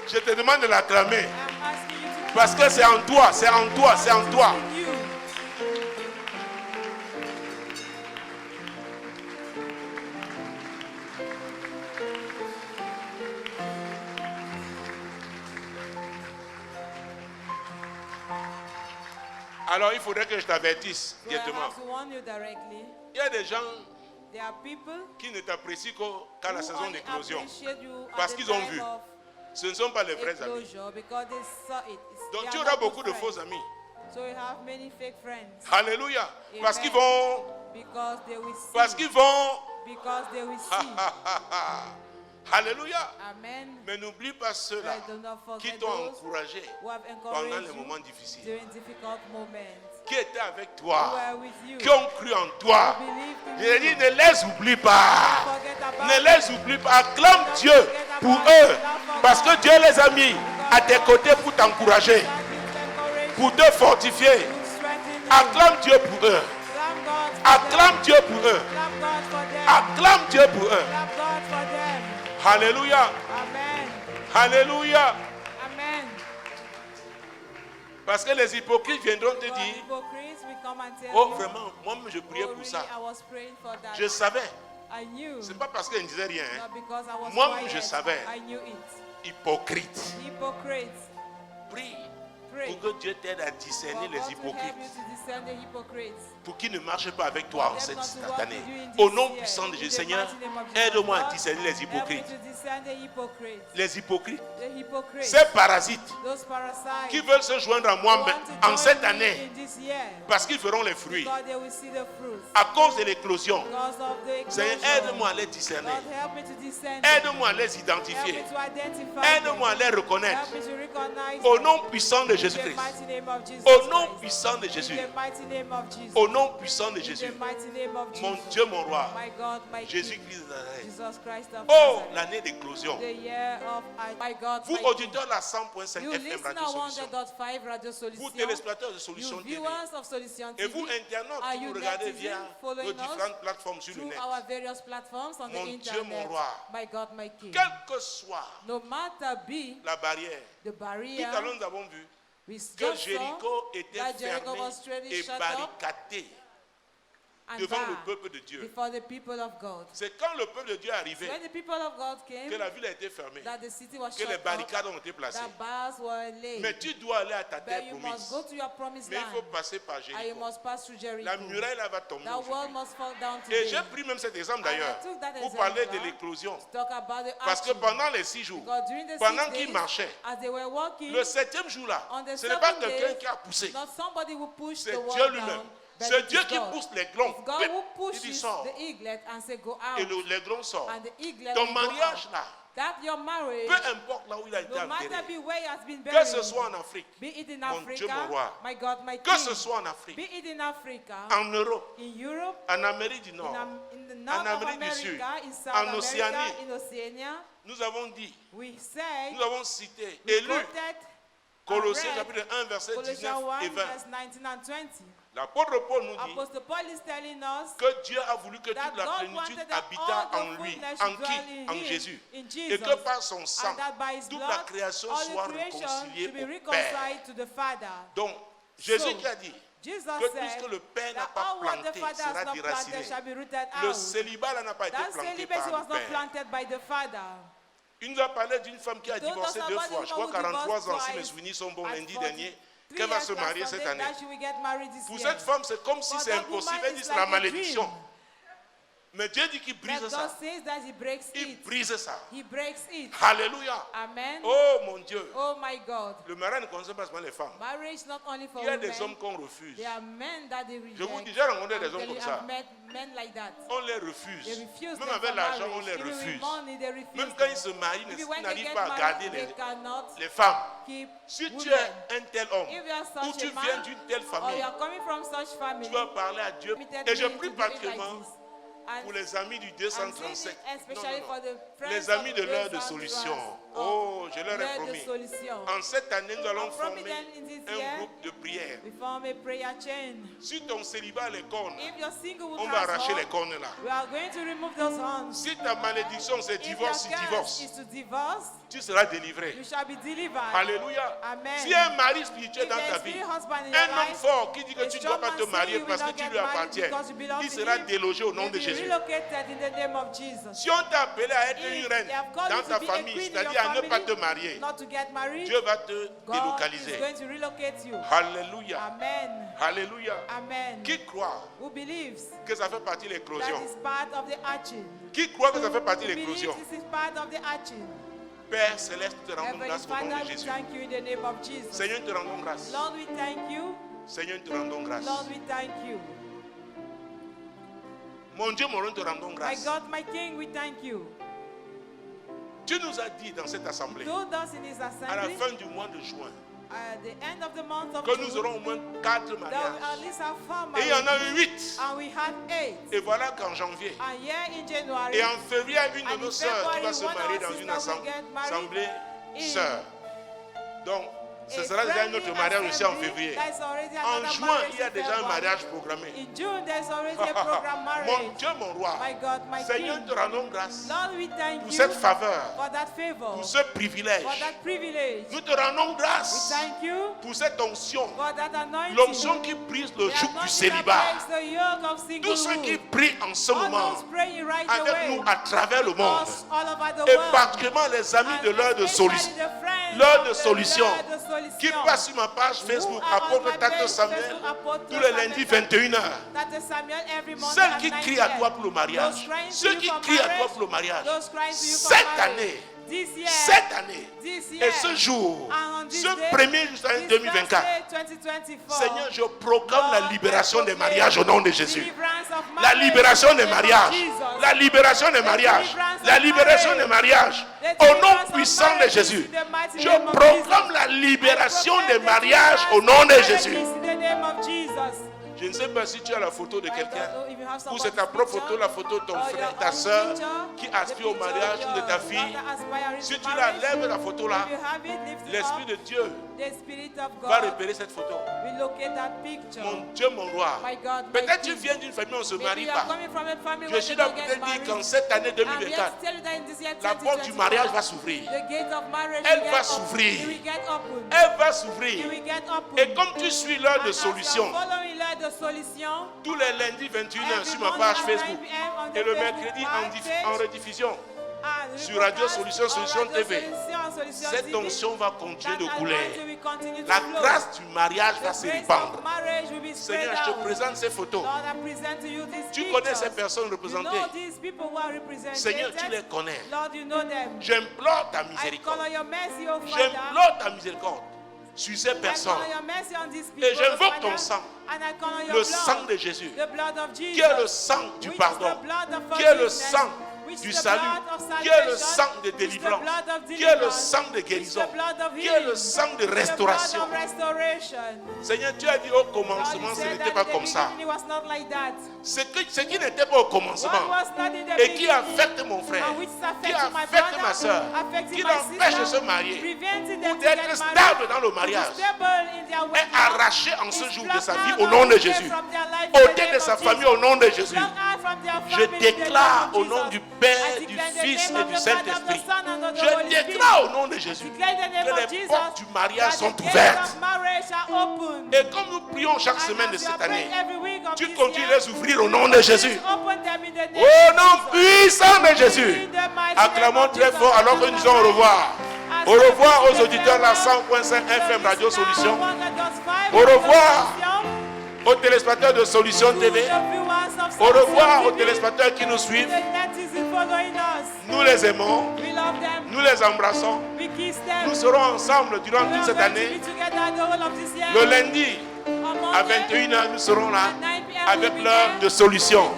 Je te demande de l'acclamer. I'm asking you to Parce que c'est en toi, c'est en toi, c'est en toi. in you. Alors il faudrait que je t'avertisse So I directement. have to warn you directly. Il y a des gens There are people qui ne t'apprécient qu'à la who saison only d'éclosion. appreciate you at Parce the qu'ils ont time vu. of Ce ne sont pas les vrais amis. eclosure because they saw it. Donc They tu are auras not good beaucoup de friends. faux amis. So you have many fake friends Alléluia. Parce Amen. qu'ils vont. because they will see. Parce qu'ils vont. Because they will see. Alléluia. Amen. Mais n'oublie pas ceux-là But do not qui forget t'ont those encouragé who have pendant encouraged les you moments difficiles. during difficult moments. Qui étaient avec Who toi. were with you. Qui ont cru en toi. Who believed in Je you. dis, ne les oublie pas. Forget about Ne them. les oublie pas. Acclame Dieu pour eux. Parce que Dieu les a mis à tes côtés pour t'encourager, God will encourage pour te fortifier. you, strengthen you. Acclame Dieu pour eux. Thank God Acclame Dieu pour eux. Clap God for them. Acclame Dieu pour eux. Clap God for them. Alléluia. Amen. Alléluia. Amen. Parce que les hypocrites viendront te For dire, hypocrites, we come and tell oh you, vraiment, moi-même je priais oh, pour really, ça. I was praying for that. Je savais. I knew. C'est pas parce que je ne disais rien. Hein. Not because I was Moi-même, quiet. je savais. I knew it. Hypocrite. Hypocrites. Prie Pray. pour que Dieu t'aide à discerner For les God to help hypocrites. you to discern the hypocrites. Pour qu'ils ne marchent pas avec toi en For them cette not to walk année. with you in Au this nom year. puissant de In Jésus, the Seigneur, mighty name of Jesus, aide-moi à God, discerner les help me hypocrites. to discern the hypocrites. Les hypocrites, The hypocrites. ces parasites Those parasites. qui veulent se joindre à who moi want to en join cette me année in this year. parce qu'ils feront les fruits God, they will see the fruits. à cause de l'éclosion. Because of the Seigneur, explosion. aide-moi à les discerner. God, help me to discern. Aide-moi à les Help identifier. me to identify. Aide-moi à les reconnaître. Help me to recognize. Au them. nom puissant de In the Jésus-Christ. mighty name of Jesus Au nom Christ. puissant de In Jésus. the mighty name of Jesus. Au nom puissant de In Jésus. the mighty name of Mon Jesus. Dieu, mon roi. My God, my King. Jésus-Christ de Nazareth. Jesus Christ of Oh, Nazareth. l'année d'éclosion. The year of my God, Vous, my King. auditeurs de la 100.5 You FM listen Radio at Solution. 100.5 Radio Vous, Solution. téléspectateurs de You Solution TV. viewers of Solution Et TV. vous, internautes, Are qui you nous regardez netizen via following nos us différentes plateformes sur le through net. our various platforms on Mon the Dieu, internet. mon roi. My God, my King. Quelle que soit No matter be la barrière, the tout barrier, à l'heure nous avons vu we que just saw Jéricho était that Jericho fermé was straight et shut up barricadé and devant le barred peuple de Dieu. before the people of God. C'est quand le peuple de Dieu est arrivé When the people of God came, que la ville a été fermée, that the city was que shut les up, barricades ont été placées. that bars were laid. Mais tu dois aller à ta But terre you must promise. go to your promised Mais il faut land, passer par and you Jéricho. must pass through Jericho. La muraille là va tomber That wall aujourd'hui. must fall down Et today. j'ai pris même cet exemple And I d'ailleurs took that pour example parler de l'éclosion. Talk about the Parce que arching. pendant les 6 jours, Because during the pendant 6 qu'ils days, marchaient, as they were walking, le 7e jour là, on the ce n'est pas 7th quelqu'un day, qui a poussé. not somebody who pushed C'est the Dieu wall lui-même. down, but C'est it Dieu is qui God. pousse les glons. It's God who Il dit pushes sort. the eaglet and say go out. Et les glons sortent. And the eaglet Ton will go mariage out. là, That your marriage, peu importe là où il a été no matter enterré, be where it has been que buried, ce soit en Afrique, be it in mon Dieu, Africa, mon roi, my God, my que King, ce soit en Afrique, be it in Africa, en Europe, in Europe, en Amérique du Nord, in the north of Amérique du Sud, America, in South en America, Océanie. in Oceania, nous avons dit, we say, nous avons cité we et lu quoted, Colossiens read chapitre 1 verset Colossians 19 et 1, 20. verse 19 and 20. L'apôtre Paul nous dit Apostle Paul is telling us que Dieu a voulu que that toute la God plénitude wanted that habitât all the en lui. fullness En should dwell qui? in En him, Jésus. in Et Jesus, que par son sang, and that by his toute blood, la création all soit the creation réconciliée should be au Père. reconciled to the Father. Donc, Jésus So, qui a dit Jesus que tout said ce que le Père n'a that pas all what the planté Father has sera not déraciné. planted shall be rooted Le out. célibat là n'a pas été That planté celibacy par was le not Père. planted by the Father. Il nous a parlé d'une femme qui a Told us divorcé about 2 the fois. Je woman crois who 43 ans si divorced mes twice souvenirs sont bons at lundi 43 dernier. Qu'elle va se years marier last cette Sunday, année. that she will get married this Pour year. cette femme, c'est comme si For c'est that impossible. woman, Elle dit it's c'est la like a malédiction. dream. Mais Dieu dit qu'il But brise God ça. says that He breaks Il it. brise ça. He breaks it. Alléluia. Amen. Oh mon Dieu. Oh my God. Le mariage ne concerne pas seulement les femmes. Marriage not only for Il y a des hommes women. qu'on refuse. There are men that they reject. Je vous dis, j'ai rencontré des I'm hommes telling comme you, ça. I've met men like that. On les They refuse. refuse Même them avec for l'argent, on marriage. les Even with refuse. money, they refuse Même quand them. ils se marient, Even ils when they n'arrivent get pas à married, garder they cannot les femmes. keep Si tu women. es un tel homme, If you are ou such tu a viens man, d'une telle or famille, you are coming from such family, tu vas parler à Dieu. permitted Et je me prie to do it like particulièrement this. And pour les amis du I'm saying 237. it especially for the friends Les amis of de l'heure de 200 solution. of Oh, je leur ai l'heure de promis. solution. En cette année, nous allons I'm promising former in this un year, groupe de prière. we form a prayer chain. Si ton célibat a les cornes, If you're single on with va arracher les household, cornes là. we are going to remove those horns. Si ta malédiction c'est If your divorce, curse divorce, is to divorce, tu seras délivré. you shall be delivered. Alléluia. Amen. Si un mari spirituel If dans there ta is vie, spirit husband in un your homme life, fort qui dit que a tu ne dois strong pas man te say marier you parce will que not tu get lui married appartiens, because you belong il to sera him, délogé au nom you'll de be Jésus. relocated in the name of Jesus. Si on t'a appelé à être If une reine they have called dans you to ta be a famille, queen in c'est-à-dire your à ne pas family, te marier, not to get married, Dieu va te God is délocaliser. going to relocate you. Alléluia. Amen. Alléluia. Amen. Qui croit Who believes que ça fait partie de that l'éclosion? is part of the arching? Qui croit que ça fait partie de Who believes l'éclosion? this is part of the arching? Père céleste, te rendons Heavenly grâce au nom Father, de we Jésus. thank you in the name of Jesus. Seigneur, te rendons grâce. Lord, we thank you. Seigneur, te rendons grâce. Lord, we thank you. Mon Dieu, mon roi, te rendons My grâce. God, my King, we thank you. Tu nous as dit dans cette assemblée, Told us in His à la assembly, fin du mois de juin, at the end of the month of que nous June, aurons au moins 4 that we at mariages. least have 4 Et il y en a marriages. eu 8. And we had 8. Et voilà qu'en janvier, And here in January, et en février, une de and nos in sœurs qui va February, se one of marier our dans une sisters will get married assemblée in- sœur. Donc, Ce A sera déjà un friendly autre mariage aussi en assembly, février. there's already En another juin, marriage il y a in déjà un February. mariage programmé. In June, there's already a program marriage. Mon Dieu, mon roi. My God, my Seigneur, King. te rendons grâce Lord, we thank pour you cette faveur, for that favor, pour ce privilège. for that privilege. Nous te rendons We grâce thank you pour cette onction. for that anointing. L'onction qui brise le The joug du anointing célibat. that breaks the yoke of Tous ceux qui singlehood. prient en ce All moment those praying right avec away. nous à travers le monde. Us all over the Et world. particulièrement les amis de And l'heure de especially solution. the friends L'heure of de the solution. Lord of solution. Qui passe sur ma page Facebook, Who are on apôtre my Tacte page, Samuel, Facebook, apôtre tous les Samuel, lundis 21h. Dr. Samuel, every Monday Celles at qui 9 crient à p.m. toi pour le mariage, Those crying to ceux you qui for crient à toi marriage, pour le mariage, those crying to you for cette marriage. année, This year, cette année, this et year, ce jour, and on this ce day, 1er jusqu'à this 2024, Thursday, 2024, Seigneur, je proclame la Lord, libération I des proclaim mariages au nom de Jésus. deliverance of La marriage libération in des the name of mariages. Jesus. La libération des mariages. deliverance La of libération des marriage. mariages. The Au nom deliverance of puissant de marriages Jésus. in the mighty Je name of proclame Jesus. la libération I des proclaim the mariages au deliverance nom of de marriages Jésus. in the name of Jesus. Je ne sais pas si tu as la photo de I quelqu'un. don't know if you have Ou c'est somebody's ta propre picture, photo, la photo de ton or frère, your ta own soeur picture, qui the aspire au picture of mariage your de ta fille. daughter aspiring Si to tu la marriage, lèves la photo là, if you have it, lift it l'Esprit up. de Dieu The Spirit of va God repérer cette photo. will locate that picture. Mon Dieu, mon roi. My God, my Peut-être tu King. viens d'une famille où on ne se Maybe marie you are pas. coming from a family Je where suis they là don't pour get te dire married. qu'en cette année I'm here 2024, to tell you that in this year la porte du 2024, mariage va s'ouvrir. the gate of marriage Elle will va get s'ouvrir. open. It will get open. Elle va It s'ouvrir. will get open. Et comme tu suis l'heure And de as solution, you are following l'heure de solution, tous les lundis 21h every sur ma Monday page at Facebook 9 p.m. on the et le Facebook mercredi page, en rediffusion, and sur Radio reportage Solution, on Solution Radio TV. Solution, Solution Cette TV, onction va continuer de that couler. anointing will continue to La flow. grâce du mariage The va se grace répandre. of marriage will be spread Seigneur, je out. te présente ces photos. Lord, I present to you these Tu connais ces pictures. personnes You représentées. know these people who are represented. Seigneur, tu les connais. Lord, you know them. J'implore ta I call miséricorde. on your mercy, O Father. J'implore ta miséricorde sur ces I call personnes. on your mercy on these people, Et j'invoque O ton Father. sang, And I call on your le blood, sang de Jésus, the blood of Jesus, qui est le sang du which is pardon, the blood of qui est le forgiveness, sang which du is the salut, blood of qui est le salvation, sang de which is the délivrance, blood of qui est le deliverance, sang de which is guérison, the blood of qui est le healing, sang de the blood restauration. of restoration. Seigneur, tu as dit au Lord, commencement, you ce said n'était that pas in the comme ça. beginning it was not like that. Ce qui n'était pas au What commencement was not in the et qui beginning, affecte mon frère, and which is qui affecting my affecte brother, ma soeur, affecting qui my l'empêche de sister, se marier preventing ou them to d'être get stable married, dans le to be mariage, stable in their est wedding, arraché en ce is jour de plucked sa vie out au of nom de today Jésus. from their life in the Ôté name de sa of famille Jesus. au nom de Jésus. Plucked out from their Je family in the déclare name of au nom Jesus. du Père, I du declare in the Fils name et of du the Father, of the Saint-Esprit. Son, and of the Je Holy Spirit. déclare au nom de I Jésus declare in the name que of les Jesus portes du mariage that sont the gates ouvertes. of marriage are open. Et comme nous prions chaque And semaine de as you cette are praying année, every week of tu this continues year, à les ouvrir au nom de Jésus. open them in the name Au of nom Jesus. puissant de Jésus. In the mighty Acclamons name of très Jesus. fort alors que nous disons au revoir. Au revoir aux auditeurs de la 100.5 FM Radio Solution. Au revoir aux téléspectateurs de Solution TV. Au revoir aux téléspectateurs qui nous suivent. Nous les aimons. Nous les embrassons. Nous serons ensemble durant toute cette année. Le lundi à 21h, nous serons là avec l'heure de solution.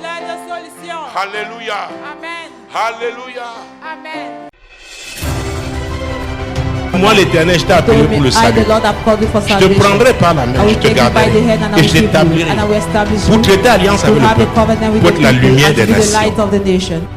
Alléluia. Amen. Alléluia. Amen. Moi, l'Éternel, je t'ai appelé pour le I, the salut. Lord, have called you for Je te salvation. prendrai par la I main, je will te take you by garderai the hand and I et will je keep you, t'établirai and I will establish pour you traiter alliance to avec le have a peuple, covenant with pour the être la people lumière and to des be the light nations. of the nation.